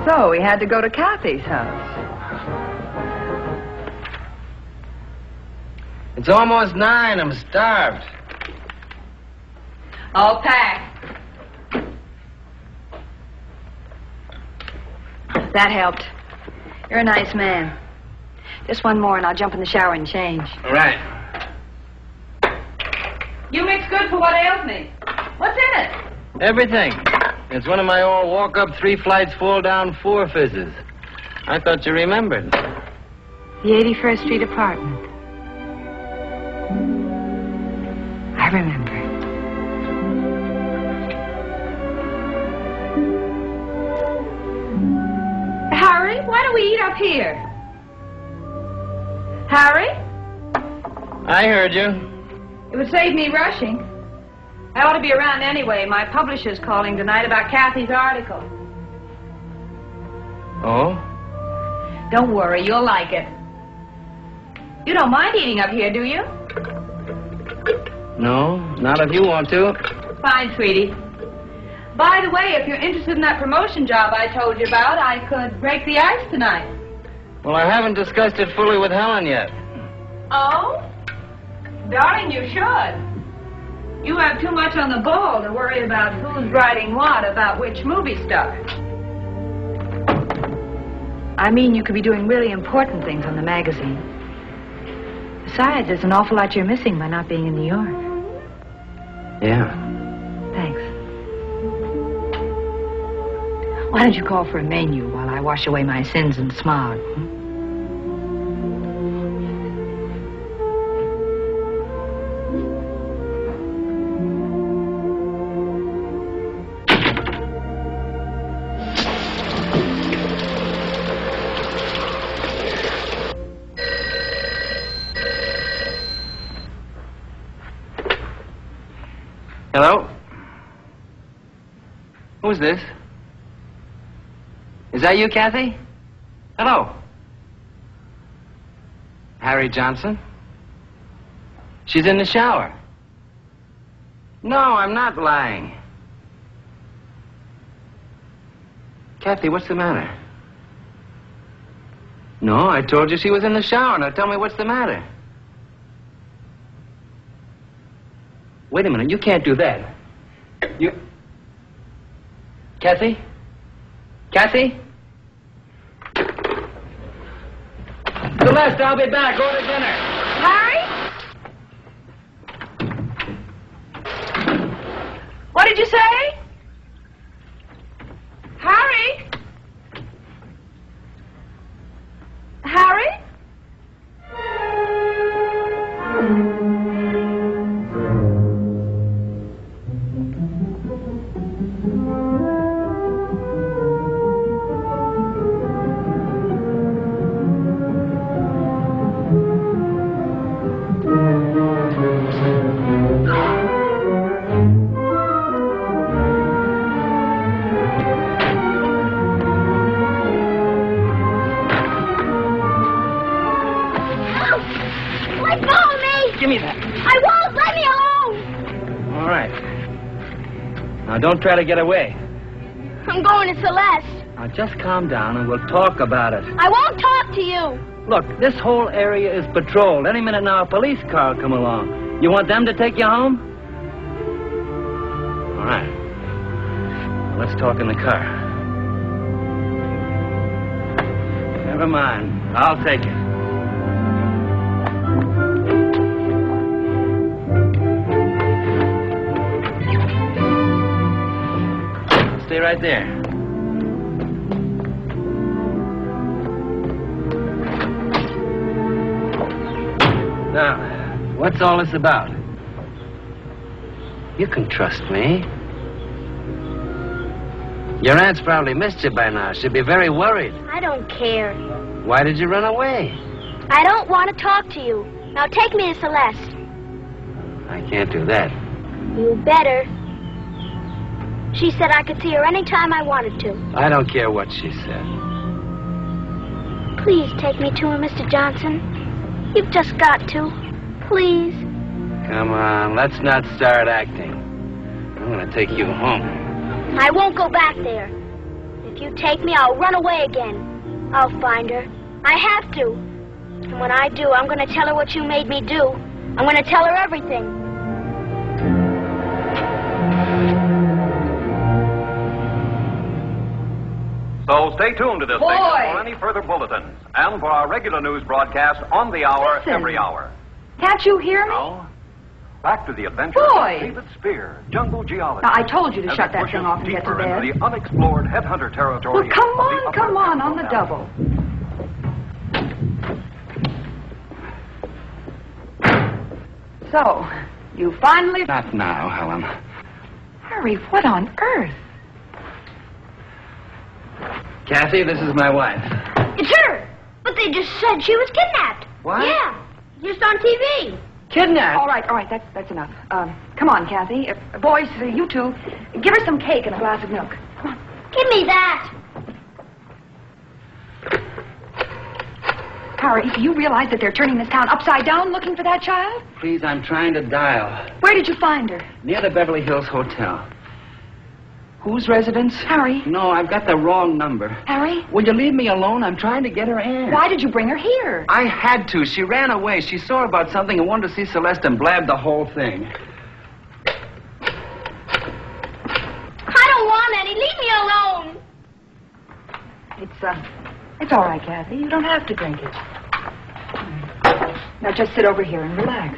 So he had to go to Kathy's house. It's almost 9. I'm starved. All packed. That helped. You're a nice man. Just one more and I'll jump in the shower and change. All right. You mix good for what ails me. What's in it? Everything. It's one of my old walk up 3 flights, fall down 4 fizzes. I thought you remembered. The 81st Street apartment. I remember. Harry, why don't we eat up here? Harry? I heard you. It would save me rushing. I ought to be around anyway. My publisher's calling tonight about Kathy's article. Oh? Don't worry, you'll like it. You don't mind eating up here, do you? No, not if you want to. Fine, sweetie. By the way, if you're interested in that promotion job I told you about, I could break the ice tonight. Well, I haven't discussed it fully with Helen yet. Oh? Darling, you should. You have too much on the ball to worry about who's writing what about which movie star. I mean, you could be doing really important things on the magazine. Besides, there's an awful lot you're missing by not being in New York. Yeah. Thanks. Why don't you call for a menu while I wash away my sins and smog? Hello? Who's this? Is that you, Kathy? Hello. Harry Johnson? She's in the shower. No, I'm not lying. Kathy, what's the matter? No, I told you she was in the shower. Now tell me what's the matter. Wait a minute, you can't do that. You... Kathy? Kathy? Celeste, I'll be back. Go to dinner. Harry? What did you say? Harry? Harry? Give me that. I won't! Let me alone! All right. Now, don't try to get away. I'm going to Celeste. Now, just calm down and we'll talk about it. I won't talk to you. Look, this whole area is patrolled. Any minute now, a police car will come along. You want them to take you home? All right. Now, let's talk in the car. Never mind. I'll take it. Stay right there. Now, what's all this about? You can trust me. Your aunt's probably missed you by now. She'll be very worried. I don't care. Why did you run away? I don't want to talk to you. Now take me to Celeste. I can't do that. You better. She said I could see her anytime I wanted to. I don't care what she said. Please take me to her, Mr. Johnson. You've just got to. Please. Come on, let's not start acting. I'm going to take you home. I won't go back there. If you take me, I'll run away again. I'll find her. I have to. And when I do, I'm going to tell her what you made me do. I'm going to tell her everything. So stay tuned to this station for any further bulletins and for our regular news broadcast on the hour, every hour. Can't you hear me? Now, back to the adventure Boy! of David Spear, jungle geologist. Now, I told you to as shut it that pushes thing off and get to deeper bed. into the unexplored headhunter territory. Well, come of the upper on the double. So, you finally... Not now, Helen. Harry, what on earth? Kathy, this is my wife. It's her! But they just said she was kidnapped. What? Yeah, just on TV. Kidnapped? All right, that's enough. Come on, Kathy. Boys, you two, give her some cake and a glass of milk. Come on. Give me that. Harry, do you realize that they're turning this town upside down looking for that child? Please, I'm trying to dial. Where did you find her? Near the Beverly Hills Hotel. Whose residence? Harry. No, I've got the wrong number. Harry? Will you leave me alone? I'm trying to get her aunt. Why did you bring her here? I had to. She ran away. She saw about something and wanted to see Celeste and blabbed the whole thing. I don't want any. Leave me alone. It's all right, Kathy. You don't have to drink it. Now just sit over here and relax.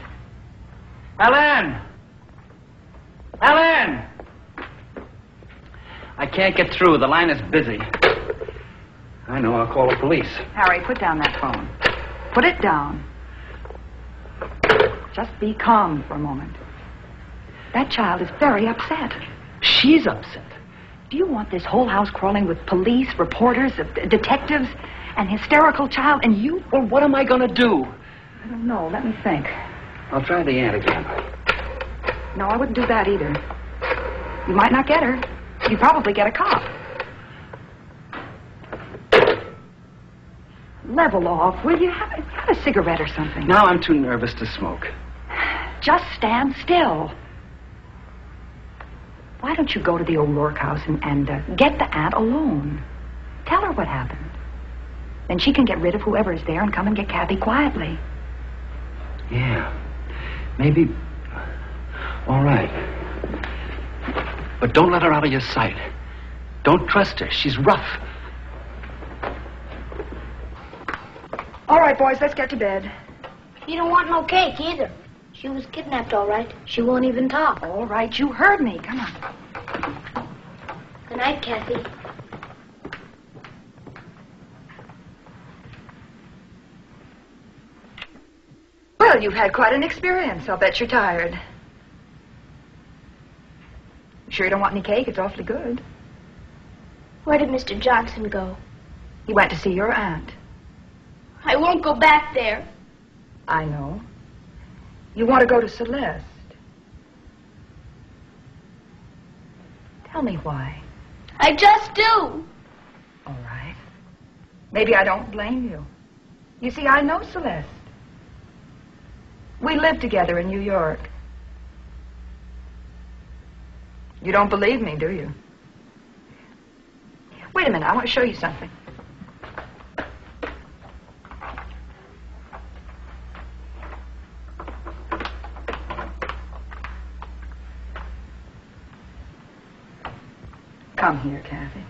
Helen! Helen! I can't get through. The line is busy. I know. I'll call the police. Harry, put down that phone. Put it down. Just be calm for a moment. That child is very upset. She's upset. Do you want this whole house crawling with police, reporters, detectives, an hysterical child, and you? Well, what am I going to do? I don't know. Let me think. I'll try the aunt again. No, I wouldn't do that either. You might not get her. You'd probably get a cop. Level off, will you? Have a cigarette or something. Now I'm too nervous to smoke. Just stand still. Why don't you go to the O'Rourke house and get the aunt alone? Tell her what happened. Then she can get rid of whoever is there and come and get Kathy quietly. Yeah. Maybe... All right. But don't let her out of your sight. Don't trust her. She's rough. All right, boys, let's get to bed. You don't want no cake either. She was kidnapped, all right. She won't even talk. All right, you heard me. Come on. Good night, Kathy. Well, you've had quite an experience. I'll bet you're tired. You sure you don't want any cake? It's awfully good. Where did Mr. Johnson go? He went to see your aunt. I won't go back there. I know. You want to go to Celeste. Tell me why. I just do. All right. Maybe I don't blame you. You see, I know Celeste. We lived together in New York. You don't believe me, do you? Wait a minute, I want to show you something. Come here, Kathy.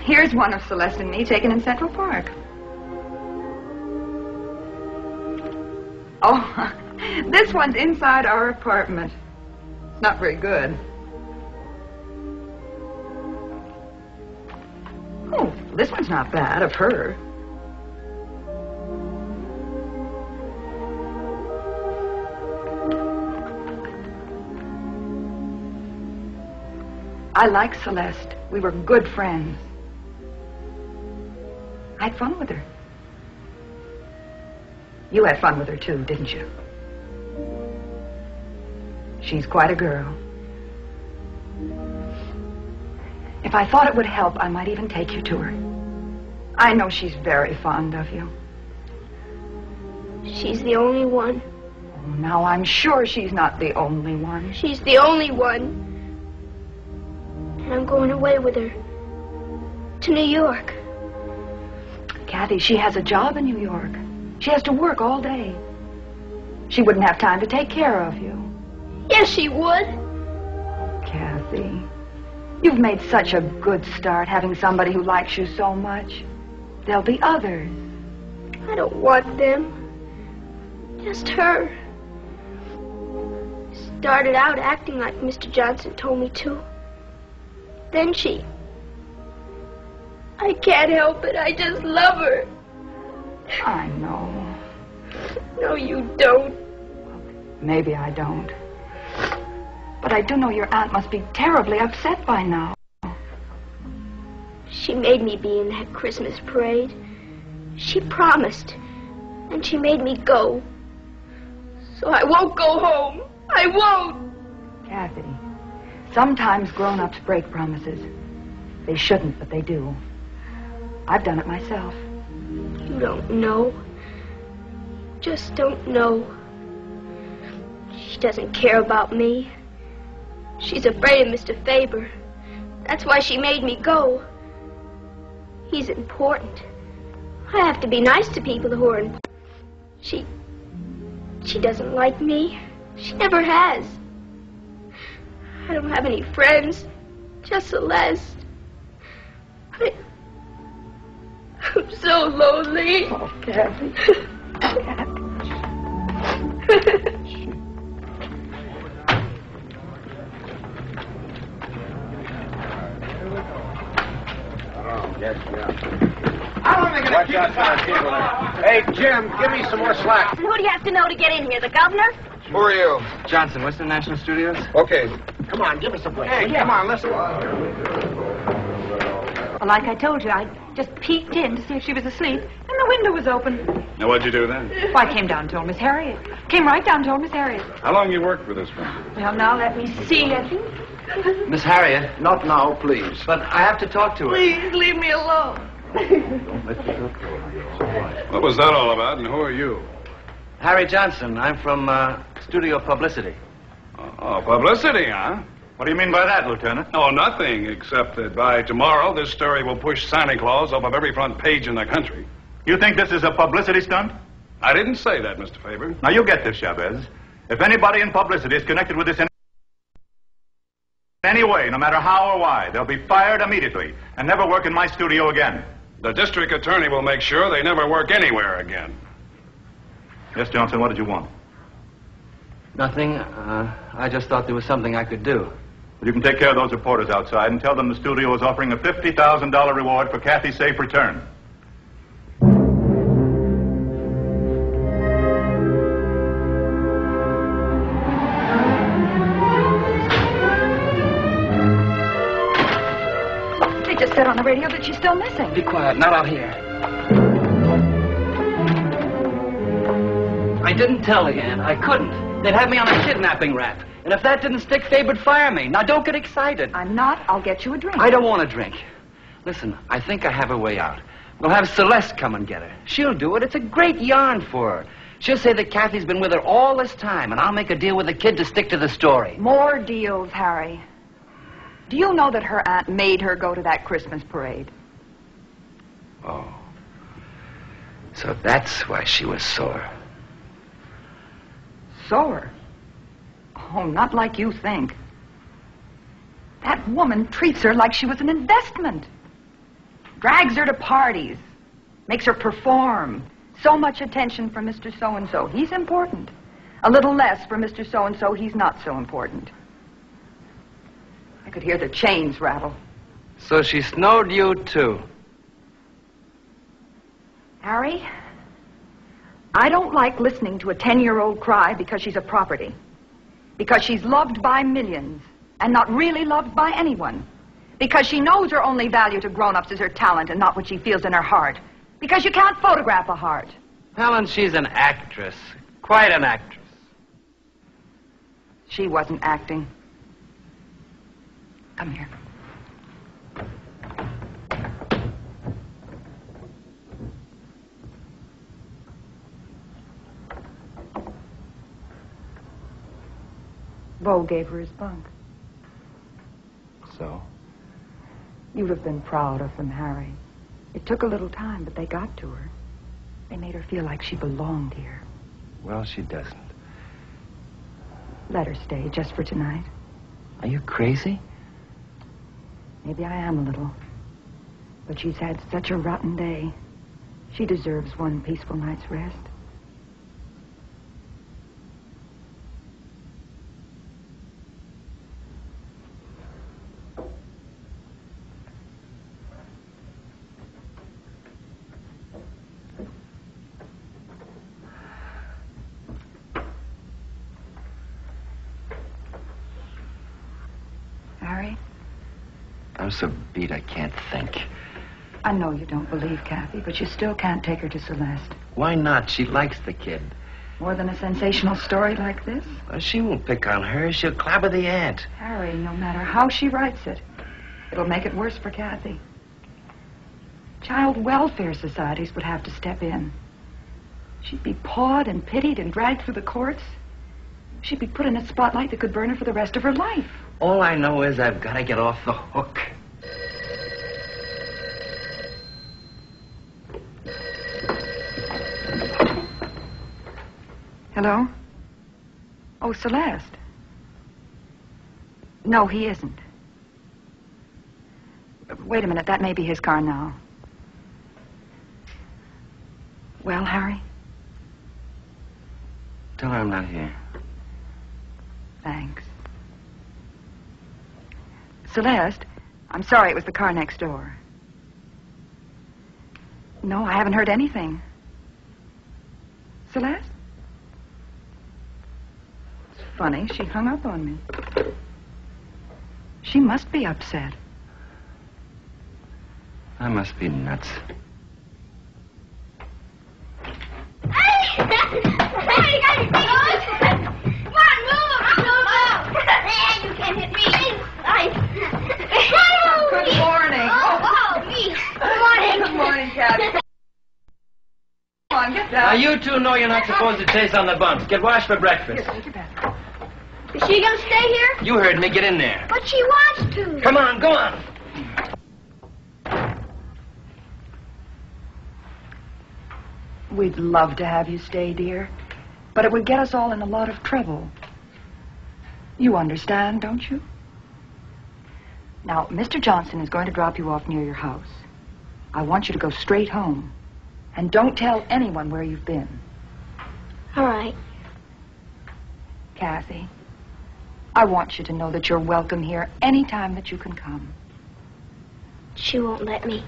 Here's one of Celeste and me taken in Central Park. Oh, this one's inside our apartment. Not very good. This one's not bad of her. I like Celeste. We were good friends. I had fun with her. You had fun with her, too, didn't you? She's quite a girl. If I thought it would help, I might even take you to her. I know she's very fond of you. She's the only one. Oh, now, I'm sure she's not the only one. She's the only one. And I'm going away with her. To New York. Kathy, she has a job in New York. She has to work all day. She wouldn't have time to take care of you. Yes, she would. Kathy, you've made such a good start having somebody who likes you so much. There'll be others. I don't want them. Just her. Started out acting like Mr. Johnson told me to. Then she... I can't help it. I just love her. I know. No, you don't. Maybe I don't. But I do know your aunt must be terribly upset by now. She made me be in that Christmas parade. She promised. And she made me go. So I won't go home. I won't. Kathy, sometimes grown-ups break promises. They shouldn't, but they do. I've done it myself. You don't know. Just don't know. She doesn't care about me. She's afraid of Mr. Faber. That's why she made me go. He's important. I have to be nice to people who are important. She doesn't like me. She never has. I don't have any friends. Just Celeste. I'm so lonely. Oh, Kathy. Yes, yeah. I don't think it'll keep us out. Hey, Jim, give me some more slack. And who do you have to know to get in here? The governor? Who are you? Johnson, Western National Studios? Okay. Come on, give me some break. Hey, come on, listen. Well, like I told you, I just peeked in to see if she was asleep, and the window was open. Now, what'd you do then? Well, I came down and told Miss Harriet. Came right down and told Miss Harriet. How long you worked with this friend? Well, now let me see, I think. Miss Harriet. Not now, please. But I have to talk to her. Please leave me alone. What was that all about, and who are you? Harry Johnson. I'm from Studio Publicity. Oh, publicity, huh? What do you mean by that, Lieutenant? Oh, nothing, except that by tomorrow, this story will push Santa Claus off of every front page in the country. You think this is a publicity stunt? I didn't say that, Mr. Faber. Now, you get this, Chavez. If anybody in publicity is connected with this in any way, no matter how or why, they'll be fired immediately and never work in my studio again. The district attorney will make sure they never work anywhere again. Yes, Johnson, what did you want? Nothing. I just thought there was something I could do. Well, you can take care of those reporters outside and tell them the studio is offering a $50,000 reward for Kathy's safe return. They just said on the radio that she's still missing. Be quiet. Not out here. I didn't tell again. I couldn't. They'd have me on a kidnapping rap. And if that didn't stick, Faber'd fire me. Now, don't get excited. I'm not. I'll get you a drink. I don't want a drink. Listen, I think I have a way out. We'll have Celeste come and get her. She'll do it. It's a great yarn for her. She'll say that Kathy's been with her all this time, and I'll make a deal with the kid to stick to the story. More deals, Harry. Do you know that her aunt made her go to that Christmas parade? Oh. So that's why she was sore. Sore? Oh, not like you think. That woman treats her like she was an investment. Drags her to parties. Makes her perform. So much attention from Mr. So-and-so. He's important. A little less for Mr. So-and-so. He's not so important. I could hear the chains rattle. So she snowed you, too. Harry, I don't like listening to a 10-year-old cry because she's a property. Because she's loved by millions and not really loved by anyone. Because she knows her only value to grown-ups is her talent and not what she feels in her heart. Because you can't photograph a heart. Helen, she's an actress. Quite an actress. She wasn't acting. Come here. Bo gave her his bunk. So? You'd have been proud of them, Harry. It took a little time, but they got to her. They made her feel like she belonged here. Well, she doesn't. Let her stay, just for tonight. Are you crazy? Maybe I am a little. But she's had such a rotten day. She deserves one peaceful night's rest. Harry? I'm so beat I can't think. I know you don't believe Kathy, but you still can't take her to Celeste. Why not? She likes the kid. More than a sensational story like this? Well, she won't pick on her. She'll clobber the aunt. Harry, no matter how she writes it, it'll make it worse for Kathy. Child welfare societies would have to step in. She'd be pawed and pitied and dragged through the courts. She'd be put in a spotlight that could burn her for the rest of her life. All I know is I've got to get off the hook. Hello? Oh, Celeste. No, he isn't. Wait a minute, that may be his car now. Well, Harry? Tell her I'm not here. Thanks. Celeste, I'm sorry it was the car next door. No, I haven't heard anything. Celeste? It's funny, she hung up on me. She must be upset. I must be nuts. Good morning. Oh, me. Good morning. Good morning, Kathy. Come on, get down. Now, you two know you're not supposed to chase on the bumps. Get washed for breakfast. Here, take your bath. Is she gonna stay here? You heard me. Get in there. But she wants to. Come on, go on. We'd love to have you stay, dear, but it would get us all in a lot of trouble. You understand, don't you? Now, Mr. Johnson is going to drop you off near your house. I want you to go straight home. And don't tell anyone where you've been. All right. Kathy, I want you to know that you're welcome here any time that you can come. She won't let me.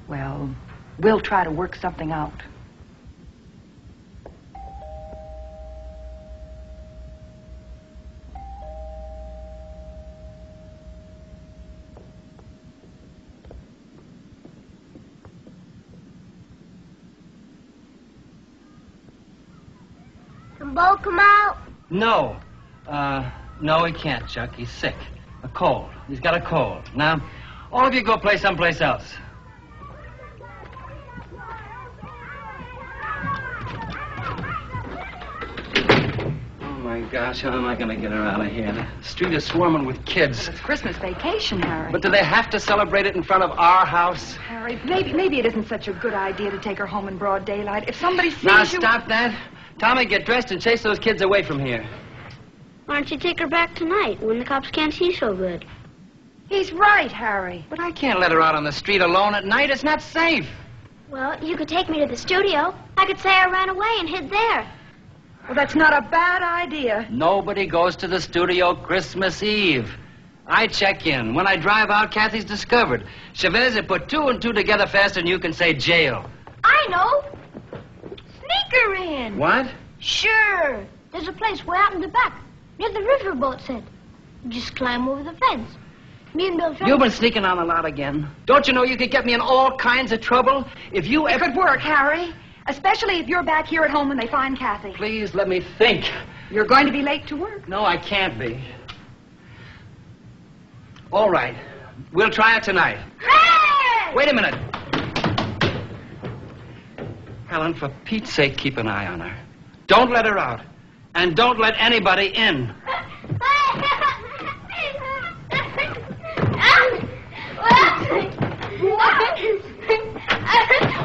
Well, we'll try to work something out. Can Bo come out? No. No, he can't, Chuck. He's sick. A cold. He's got a cold. Now, all of you go play someplace else. Oh, my gosh, how am I going to get her out of here? The street is swarming with kids. It's Christmas vacation, Harry. But do they have to celebrate it in front of our house? Harry, maybe it isn't such a good idea to take her home in broad daylight. If somebody sees Now, you... stop that. Tommy, get dressed and chase those kids away from here. Why don't you take her back tonight when the cops can't see so good? He's right, Harry. But I can't let her out on the street alone at night. It's not safe. Well, you could take me to the studio. I could say I ran away and hid there. Well, that's not a bad idea. Nobody goes to the studio Christmas Eve. I check in. When I drive out, Kathy's discovered. Chavez, put two and two together faster than you can say jail. I I know. Sneaker in. What? Sure. There's a place way out in the back, near the riverboat set. You just climb over the fence. Me and Bill. You've been sneaking on a lot again. Don't you know you could get me in all kinds of trouble if you It could work, Harry. Especially if you're back here at home when they find Kathy. Please let me think. You're going to be late to work. No, I can't be. All right. We'll try it tonight. Hey! Wait a minute. Helen, for Pete's sake, keep an eye on her. Don't let her out. And don't let anybody in.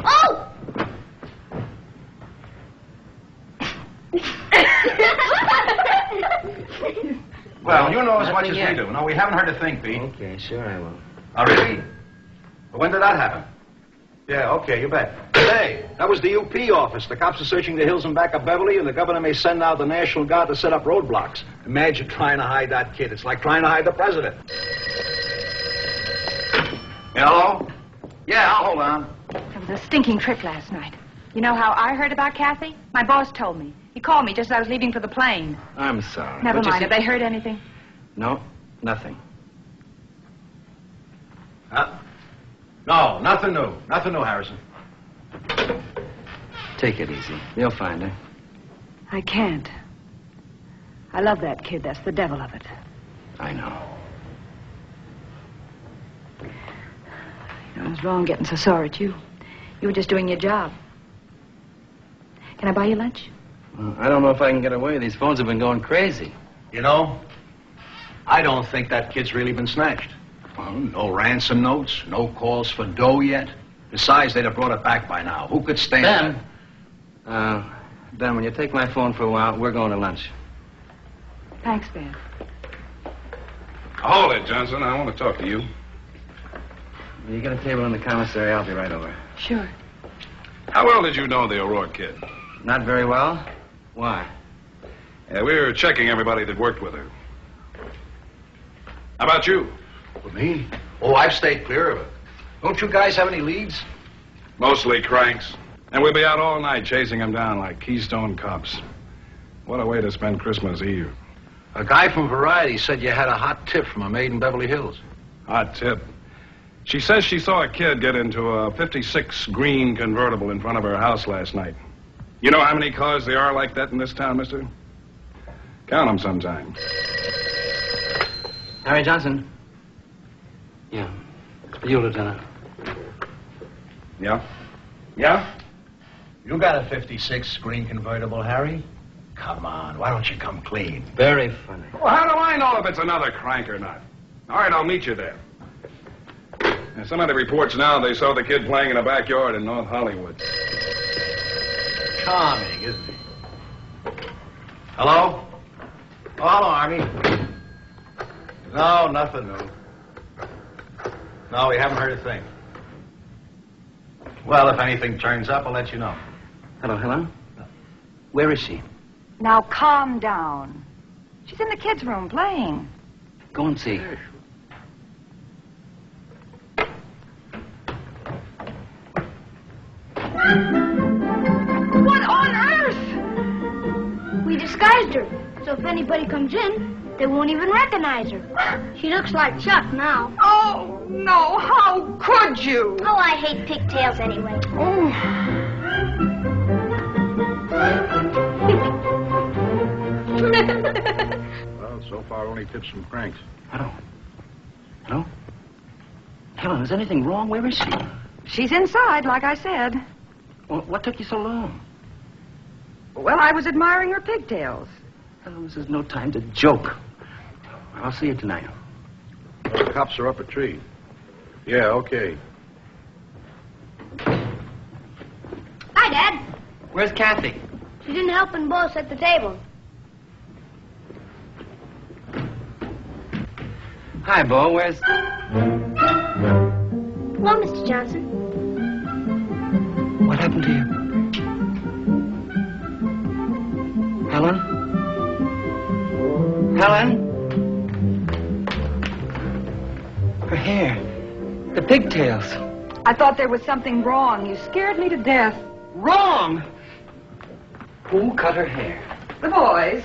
Oh! Well, you know as much Nothing as yet. we do. No, we haven't heard a thing, Pete. Okay, sure I will. Oh, really? Well, when did that happen? Yeah, okay, you bet. Today. That was the UP office. The cops are searching the hills and back of Beverly, and the governor may send out the National Guard to set up roadblocks. Imagine trying to hide that kid. It's like trying to hide the president. Hello? Yeah, I'll hold on. It was a stinking trip last night. You know how I heard about Kathy? My boss told me. He called me just as I was leaving for the plane. I'm sorry. Never But you mind. see- Have they heard anything? No, nothing. Huh? No, nothing new. Nothing new, Harrison. Take it easy. You'll find her. I can't. I love that kid. That's the devil of it. I know. I was wrong getting so sore at you. You were just doing your job. Can I buy you lunch? Well, I don't know if I can get away. These phones have been going crazy. You know, I don't think that kid's really been snatched. Well, no ransom notes, no calls for dough yet. Besides, they'd have brought it back by now. Who could stand Ben. Ben, when you take my phone for a while, we're going to lunch. Thanks, Ben. Hold it, Johnson. I want to talk to you. When you get a table in the commissary, I'll be right over. Sure. How well did you know the O'Rourke kid? Not very well. Why? Yeah, we were checking everybody that worked with her. How about you? With me? Oh, I've stayed clear of it. Don't you guys have any leads? Mostly cranks. And we'll be out all night chasing them down like Keystone cops. What a way to spend Christmas Eve. A guy from Variety said you had a hot tip from a maid in Beverly Hills. Hot tip. She says she saw a kid get into a 56 green convertible in front of her house last night. You know how many cars there are like that in this town, mister? Count them sometime. Harry Johnson. Yeah. You, Lieutenant. Yeah? Yeah? You got a 56 green convertible, Harry? Come on, why don't you come clean? Very funny. Well, how do I know if it's another crank or not? All right, I'll meet you there. Now, some of the reports now, they saw the kid playing in a backyard in North Hollywood. Charming, isn't he? Hello? Oh, hello, Army. No, nothing new. No, we haven't heard a thing. Well, if anything turns up, I'll let you know. Hello, Helen. Where is she? Now calm down. She's in the kids' room playing. Go and see. What on earth? We disguised her, so if anybody comes in, they won't even recognize her. She looks like Chuck now. Oh, no, how could you? Oh, I hate pigtails anyway. Oh. Well, so far, only tips from cranks. Hello. Hello? Helen, is anything wrong? Where is she? She's inside, like I said. Well, what took you so long? Well, I was admiring her pigtails. Helen, this is no time to joke. I'll see you tonight. Well, the cops are up a tree. Yeah, okay. Hi, Dad. Where's Kathy? She didn't help and both at the table. Hi, Bo. Where's... Hello, Mr. Johnson. What happened to you? Helen? Helen? Her hair. The pigtails. I thought there was something wrong. You scared me to death. Wrong! Who cut her hair? The boys.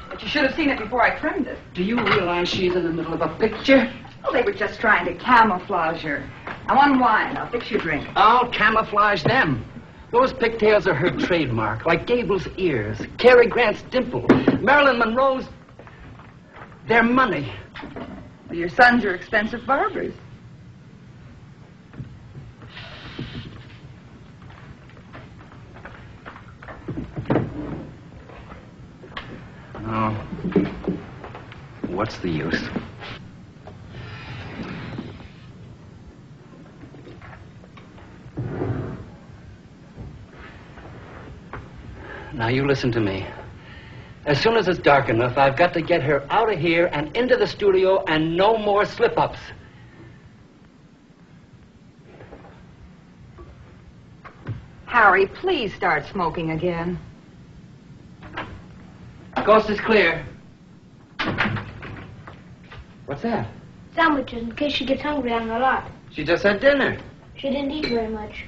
But you should have seen it before I trimmed it. Do you realize she's in the middle of a picture? Well, they were just trying to camouflage her. I want wine. I'll fix you a drink. I'll camouflage them. Those pigtails are her trademark, like Gable's ears, Cary Grant's dimple, Marilyn Monroe's... They're money. Well, your sons are expensive barbers. No. What's the use? Now, you listen to me. As soon as it's dark enough, I've got to get her out of here and into the studio and no more slip-ups. Harry, please start smoking again. Coast is clear. What's that? Sandwiches, in case she gets hungry on the lot. She just had dinner. She didn't eat very much.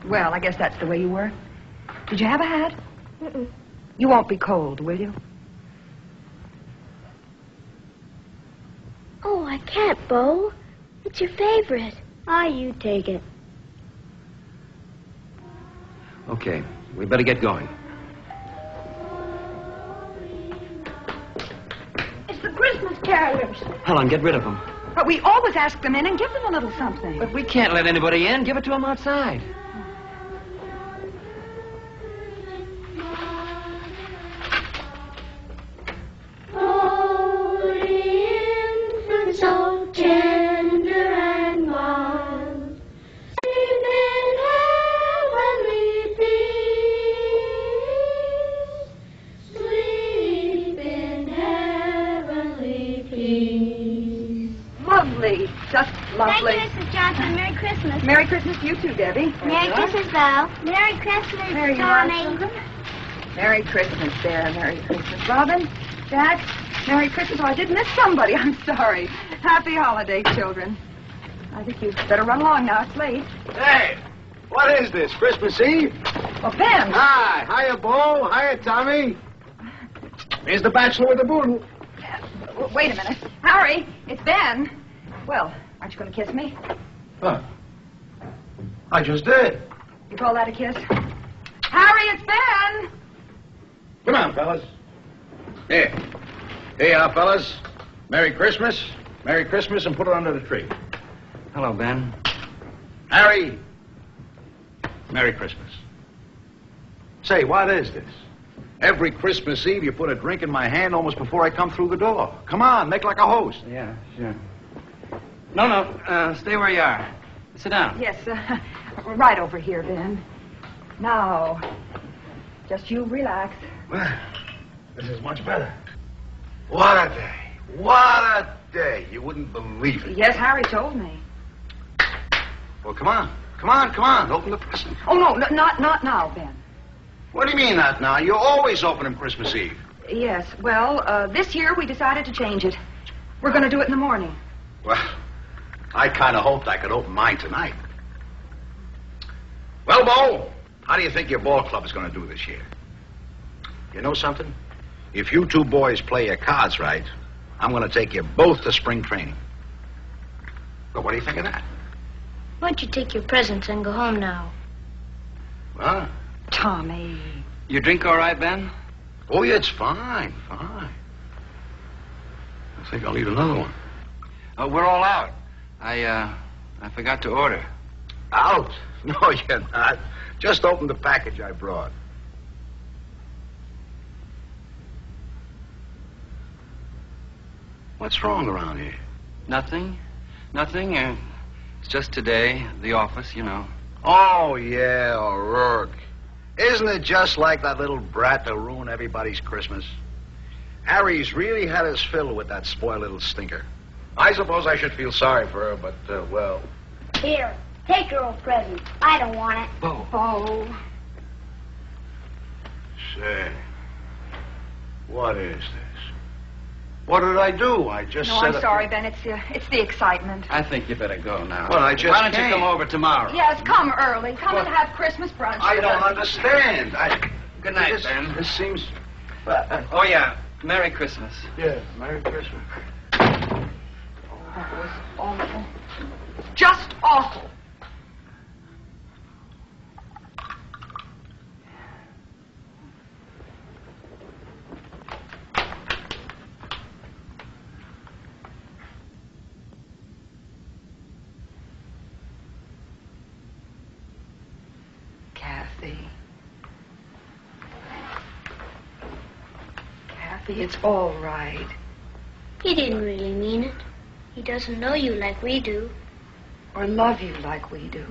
Well, I guess that's the way you were. Did you have a hat? Mm-mm. You won't be cold, will you? Oh, I can't, Bo. It's your favorite. You take it. Okay, we better get going. It's the Christmas carolers. Helen, get rid of them. But we always ask them in and give them a little something. But we can't let anybody in. Give it to them outside. So tender and mild, sleep in heavenly peace, sleep in heavenly peace. Lovely, just lovely. Thank you, Mrs. Johnson. Merry Christmas. Merry Christmas to you too, Debbie. Merry Christmas, Val. Merry Christmas, There you are, Tommy. children. Merry Christmas there. Merry Christmas, Robin. Jack. Merry Christmas. Oh, I did miss somebody. I'm sorry. Happy holiday, children. I think you better run along now. It's late. Hey, what is this, Christmas Eve? Well, Ben. Hi. Hiya, Bo. Hiya, Tommy. Here's the bachelor with the boodle. Wait a minute. Harry, it's Ben. Well, aren't you going to kiss me? Huh. I just did. You call that a kiss? Harry, it's Ben. Come on, fellas. Here. Here you are, fellas. Merry Christmas. Merry Christmas, and put it under the tree. Hello, Ben. Harry. Merry Christmas. Say, what is this? Every Christmas Eve, you put a drink in my hand almost before I come through the door. Come on, make like a host. Yeah, sure. No, stay where you are. Sit down. Yes, right over here, Ben. Now, just you relax. Well, this is much better. What a day. What a day. You wouldn't believe it. Yes, Harry told me. Well, come on. Come on, come on. Open the present. Oh, no, not now, Ben. What do you mean, not now? You always open them Christmas Eve. Yes, well, this year we decided to change it. We're going to do it in the morning. Well, I kind of hoped I could open mine tonight. Well, Bo, how do you think your ball club is going to do this year? You know something? If you two boys play your cards right, I'm going to take you both to spring training. But what do you think of that? Why don't you take your presents and go home now? Huh? Tommy. You drink all right, Ben? Oh, yeah, it's fine, fine. I think I'll need another one. We're all out. I forgot to order. Out? No, you're not. Just open the package I brought. What's wrong around here? Nothing. Nothing. It's just today, the office, you know. Oh, yeah, O'Rourke. Isn't it just like that little brat to ruin everybody's Christmas? Harry's really had his fill with that spoiled little stinker. I suppose I should feel sorry for her, but, well... Here, take your old present. I don't want it. Oh. Say, what is this? What did I do? I just No, said... I'm sorry, Ben. It's the excitement. I think you better go now. Well, I just Why don't you came. come over tomorrow? Yes, come early. Come and have Christmas brunch. I don't understand. Good night, Ben. This seems... Oh, yeah. Merry Christmas. Yeah, Merry Christmas. That was awful. Just awful. Kathy, it's all right. He didn't really mean it. He doesn't know you like we do. Or love you like we do.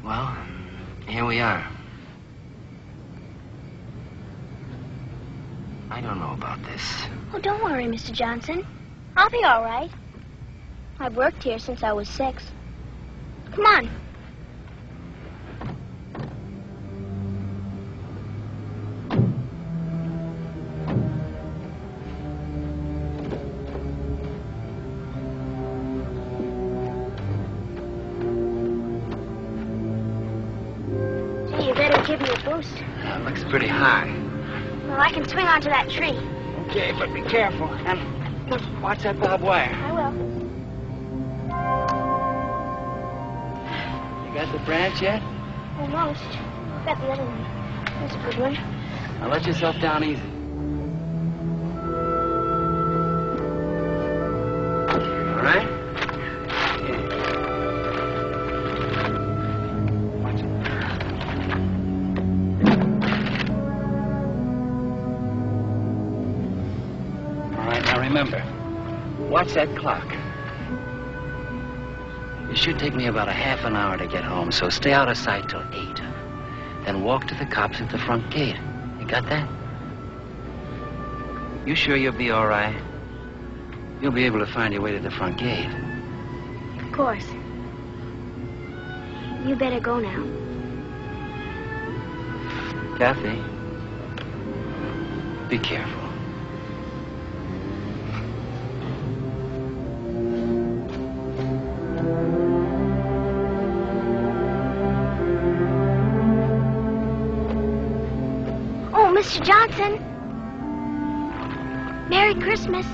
Well, here we are. I don't know about this. Oh, don't worry, Mr. Johnson. I'll be all right. I've worked here since I was 6. Come on. Say, you better give me a boost. That looks pretty high. Well, I can swing onto that tree. Okay, but be careful. And watch that barbed wire. I will. You got the branch yet? Almost. Got the other one. That's a good one. Now let yourself down easy. All right? Watch it. All right, now remember, watch that clock. It should take me about a half an hour to get home, so stay out of sight till 8. Then walk to the cops at the front gate. You got that? You sure you'll be all right? You'll be able to find your way to the front gate. Of course. You better go now. Kathy, be careful. Oh, Mr. Johnson. Merry Christmas.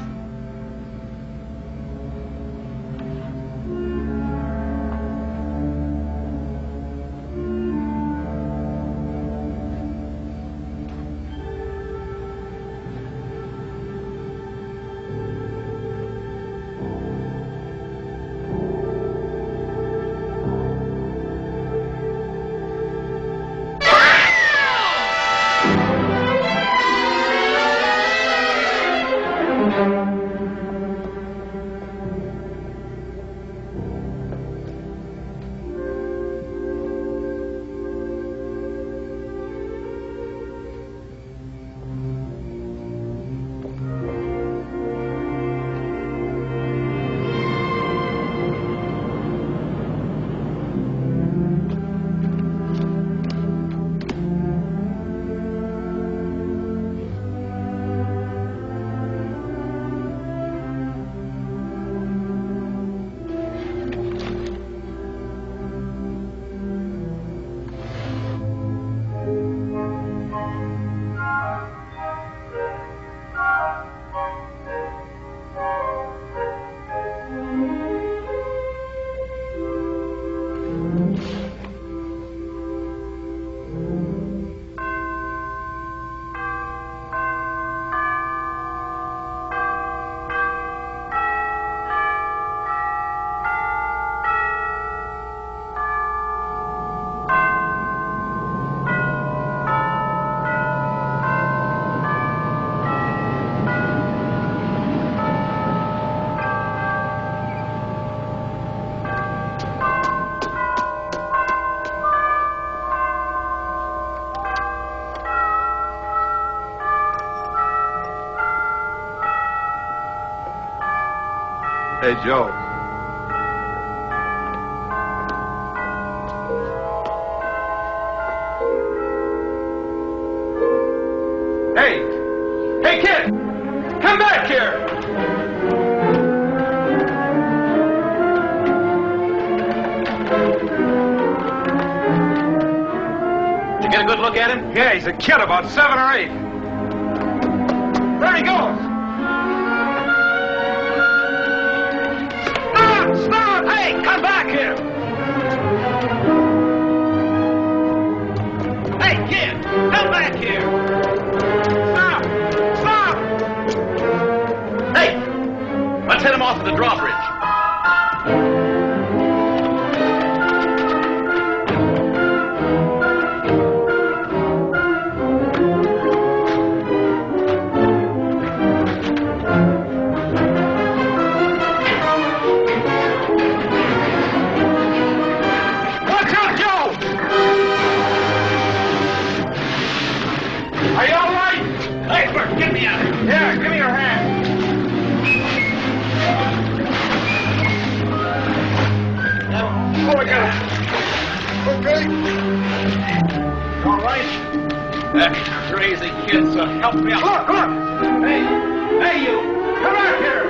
Hey, Joe. Hey, kid! Come back here! Did you get a good look at him? Yeah, he's a kid, about 7 or 8. There he goes! Stop! Hey, come back here! Hey, kid! Come back here! Stop! Stop! Hey! Let's hit him off at the drawbridge. Are you all right? Hey, Bert, get me out of here. Yeah, give me your hand. Oh, I got it. Okay. All right. That crazy kid, so help me out. Look! Hey, you! Come back here!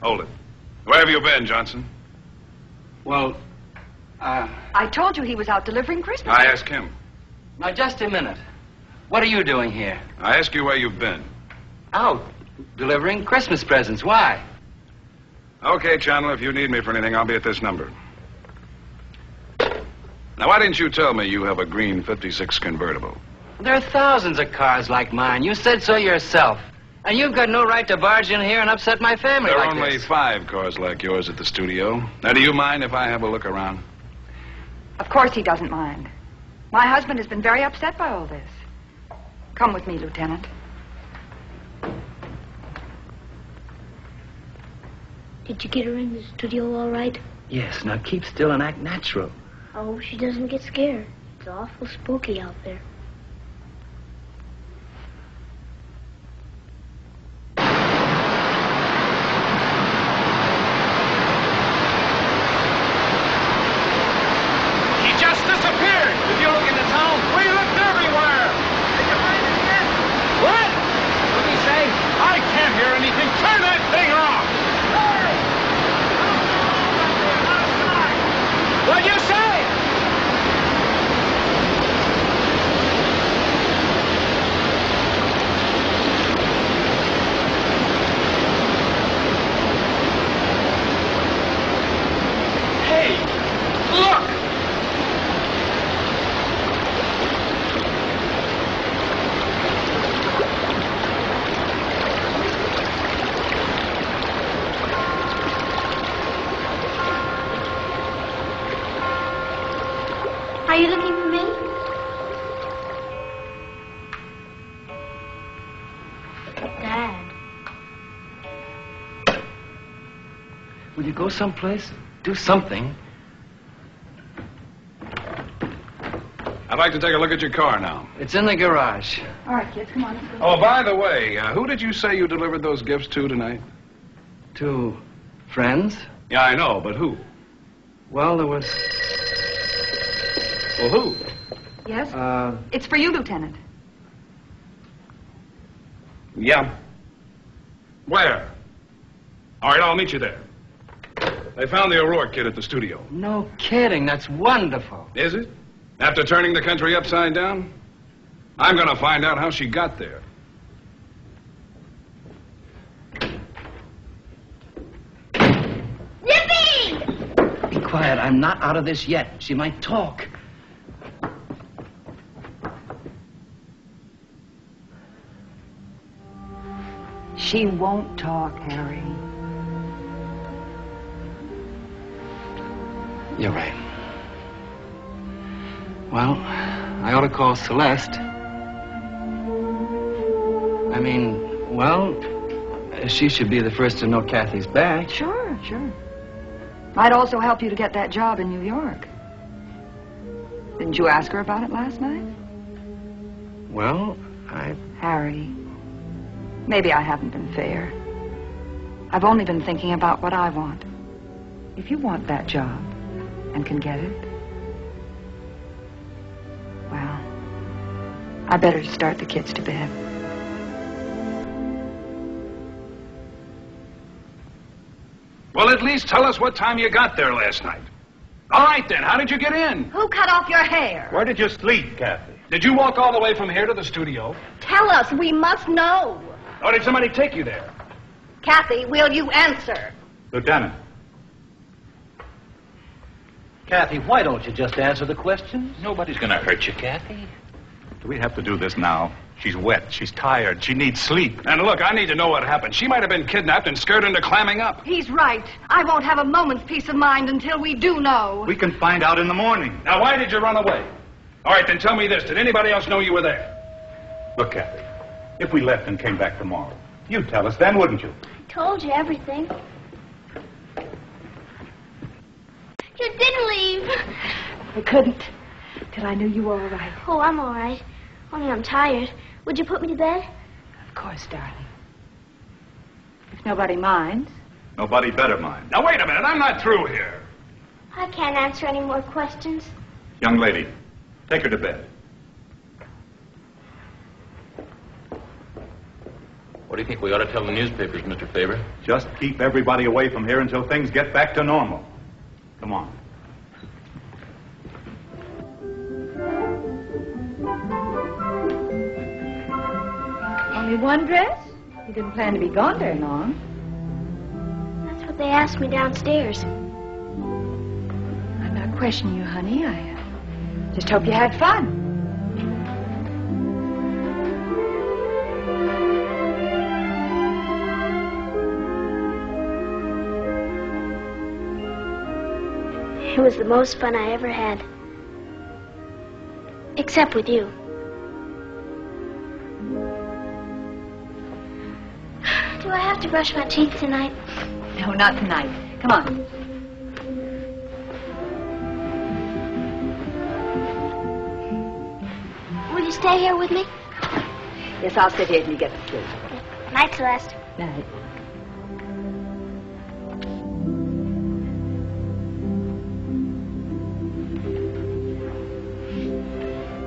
Hold it. Where have you been, Johnson? Well, I told you he was out delivering Christmas. I ask him. now just a minute. What are you doing here? I ask you where you've been. Out delivering Christmas presents. Why? Okay, Chandler, if you need me for anything, I'll be at this number. Now, why didn't you tell me you have a green 56 convertible? There are thousands of cars like mine. You said so yourself. And you've got no right to barge in here and upset my family There are like only this. 5 cars like yours at the studio. Now, do you mind if I have a look around? Of course he doesn't mind. My husband has been very upset by all this. Come with me, Lieutenant. Did you get her in the studio all right? Yes, now keep still and act natural. I hope she doesn't get scared. It's awful spooky out there. He just disappeared! Did you look in the town? We looked everywhere! Did you find him yet? What? What did he say? I can't hear anything. Turn that thing off! What'd you say? Hey, look! Are you looking for me? Dad. Will you go someplace? Do something. I'd like to take a look at your car now. It's in the garage. All right, kids, come on. Let's go. Oh, by the way, who did you say you delivered those gifts to tonight? To friends? Yeah, I know, but who? Well, there was... Well, who? Yes? It's for you, Lieutenant. Yeah. Where? All right, I'll meet you there. They found the O'Rourke kid at the studio. No kidding. That's wonderful. Is it? After turning the country upside down? I'm going to find out how she got there. Yippee! Be quiet. I'm not out of this yet. She might talk. She won't talk, Harry. You're right. Well, I ought to call Celeste. I mean, well, she should be the first to know Kathy's back. Sure, sure. Might also help you to get that job in New York. Didn't you ask her about it last night? Well, Harry, maybe I haven't been fair. I've only been thinking about what I want. If you want that job and can get it, well, I better start the kids to bed. Well, at least tell us what time you got there last night. All right, then. How did you get in? Who cut off your hair? Where did you sleep, Kathy? Did you walk all the way from here to the studio? Tell us. We must know. Or did somebody take you there? Kathy, will you answer? Lieutenant. Kathy, why don't you just answer the questions? Nobody's going to hurt you, Kathy. Do we have to do this now? She's wet. She's tired. She needs sleep. And look, I need to know what happened. She might have been kidnapped and scared into clamming up. He's right. I won't have a moment's peace of mind until we do know. We can find out in the morning. Now, why did you run away? All right, then tell me this. Did anybody else know you were there? Look, Kathy, if we left and came back tomorrow, you'd tell us then, wouldn't you? Told you everything. You didn't leave. I couldn't till I knew you were all right. Oh, I'm all right. Only I'm tired. Would you put me to bed? Of course, darling. If nobody minds. Nobody better mind. Now, wait a minute. I'm not through here. I can't answer any more questions. Young lady, take her to bed. What do you think we ought to tell the newspapers, Mr. Faber? Just keep everybody away from here until things get back to normal. Come on. Only one dress? You didn't plan to be gone very long. That's what they asked me downstairs. I'm not questioning you, honey. I just hope you had fun. It was the most fun I ever had. Except with you. Do I have to brush my teeth tonight? No, not tonight. Come on. Will you stay here with me? Yes, I'll sit here till you get to sleep. Night, Celeste. Night.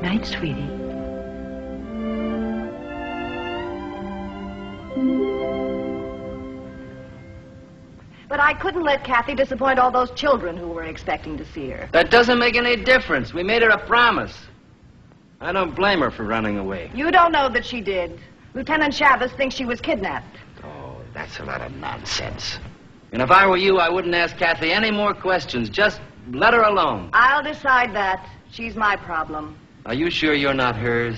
Night, sweetie. But I couldn't let Kathy disappoint all those children who were expecting to see her. That doesn't make any difference. We made her a promise. I don't blame her for running away. You don't know that she did. Lieutenant Chavez thinks she was kidnapped. Oh, that's a lot of nonsense. And if I were you, I wouldn't ask Kathy any more questions. Just let her alone. I'll decide that. She's my problem. Are you sure you're not hers?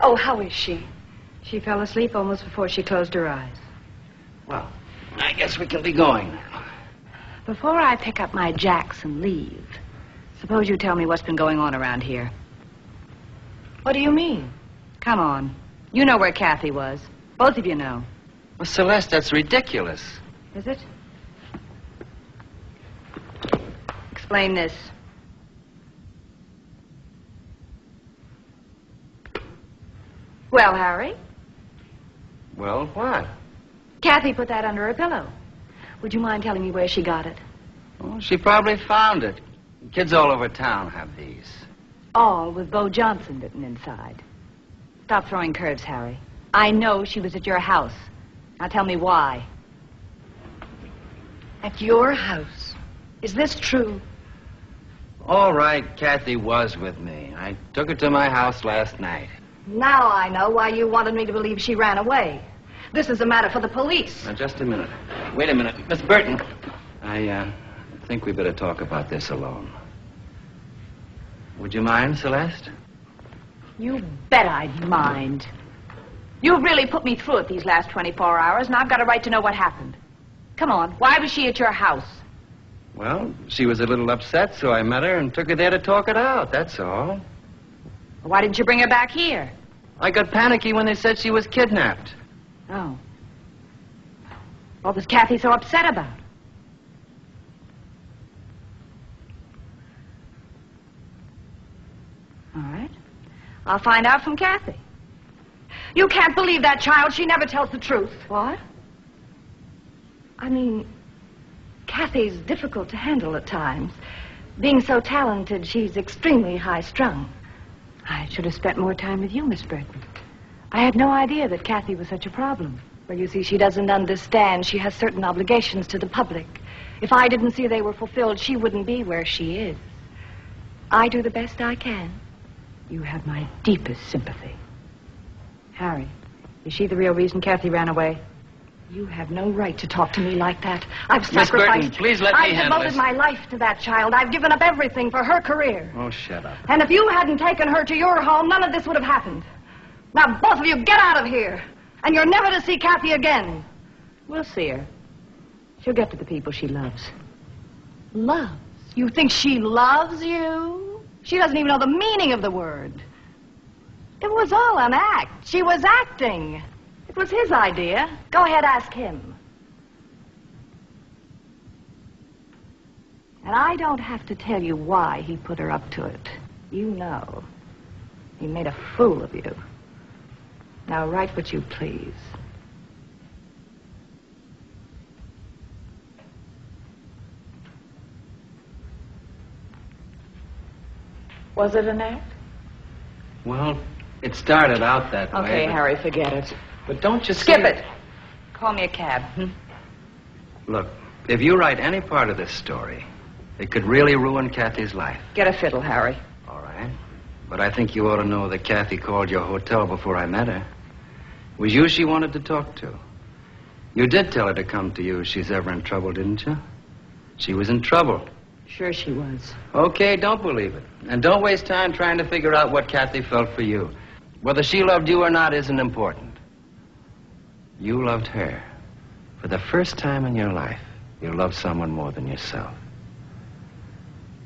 Oh, how is she? She fell asleep almost before she closed her eyes. Well, I guess we can be going now. Before I pick up my jacks and leave, suppose you tell me what's been going on around here. What do you mean? Come on. You know where Kathy was. Both of you know. Well, Celeste, that's ridiculous. Is it? Explain this. Well, Harry? Well, what? Kathy put that under her pillow. Would you mind telling me where she got it? Oh, she probably found it. Kids all over town have these. All with Bo Johnson written inside. Stop throwing curves, Harry. I know she was at your house. Now tell me why. At your house? Is this true? All right, Kathy was with me. I took her to my house last night. Now I know why you wanted me to believe she ran away. This is a matter for the police. Now, just a minute. Wait a minute. Miss Burton. I think we better talk about this alone. Would you mind, Celeste? You bet I'd mind. You've really put me through it these last 24 hours, and I've got a right to know what happened. Come on, why was she at your house? Well, she was a little upset, so I met her and took her there to talk it out, that's all. Why didn't you bring her back here? I got panicky when they said she was kidnapped. Oh. What was Kathy so upset about? All right. I'll find out from Kathy. You can't believe that child. She never tells the truth. What? I mean, Kathy's difficult to handle at times. Being so talented, she's extremely high-strung. I should have spent more time with you, Miss Burton. I had no idea that Kathy was such a problem. Well, you see, she doesn't understand. She has certain obligations to the public. If I didn't see they were fulfilled, she wouldn't be where she is. I do the best I can. You have my deepest sympathy. Harry, is she the real reason Kathy ran away? You have no right to talk to me like that. I've Miss sacrificed... Burton, please let me handle I've this. devoted my life to that child. I've given up everything for her career. Oh, shut up. And if you hadn't taken her to your home, none of this would have happened. Now, both of you, get out of here. And you're never to see Kathy again. We'll see her. She'll get to the people she loves. Loves? You think she loves you? She doesn't even know the meaning of the word. It was all an act. She was acting. It was his idea. Go ahead, ask him. And I don't have to tell you why he put her up to it. You know. He made a fool of you. Now write what you please. Was it an act? Well, it started out that way. Okay, but- Harry, forget it. But don't you Skip see... it. Call me a cab. Look, if you write any part of this story, it could really ruin Kathy's life. Get a fiddle, Harry. All right. But I think you ought to know that Kathy called your hotel before I met her. It was you she wanted to talk to. You did tell her to come to you if she's ever in trouble, didn't you? She was in trouble. Sure she was. Okay, don't believe it. And don't waste time trying to figure out what Kathy felt for you. Whether she loved you or not isn't important. You loved her. For the first time in your life, you loved someone more than yourself.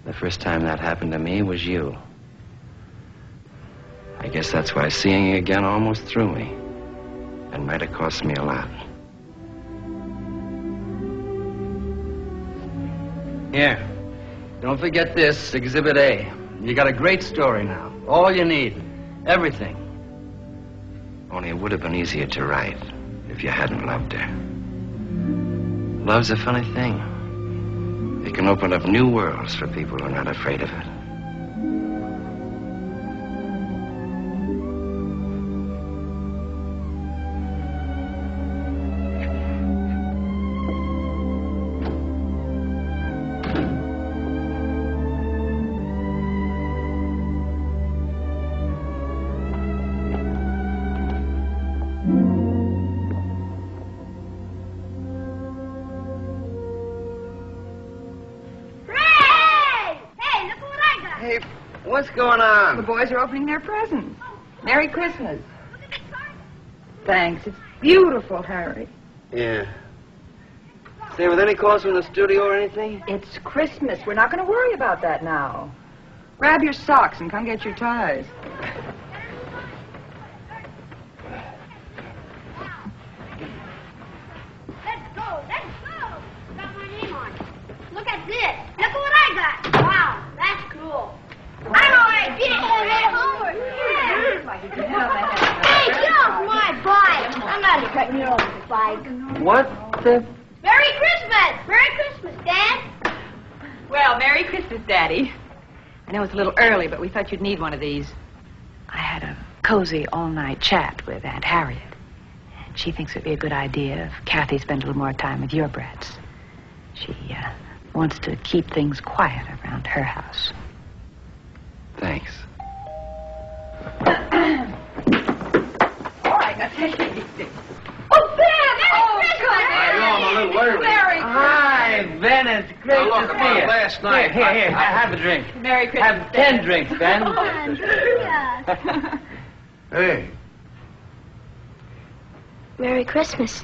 The first time that happened to me was you. I guess that's why seeing you again almost threw me. And might have cost me a lot. Here. Don't forget this, Exhibit A. You got a great story now. All you need. Everything. Only it would have been easier to write if you hadn't loved her. Love's a funny thing. It can open up new worlds for people who are not afraid of it. What's going on? The boys are opening their presents. Merry Christmas. Thanks. It's beautiful, Harry. Yeah. Say, with any calls from the studio or anything? It's Christmas. We're not going to worry about that now. Grab your socks and come get your ties. Let's go. Got my name on it. Look at this. Look what I got. Wow, that's cool. I know I did it. Hey, get off my bike. I'm not cutting you off the bike. What the... Merry Christmas. Merry Christmas, Dad. Well, Merry Christmas, Daddy. I know it's a little early, but we thought you'd need one of these. I had a cozy all-night chat with Aunt Harriet. And she thinks it'd be a good idea if Kathy spent a little more time with your brats. She wants to keep things quiet around her house. Thanks. All right, now take it easy. Oh, Ben! Oh, I know, I'm a little worried. Merry Hi, Ben. It's great Now, look, to see about you. last night, Here, have a drink. Merry Christmas. Have 10 drinks, Ben. Hey. Merry Christmas.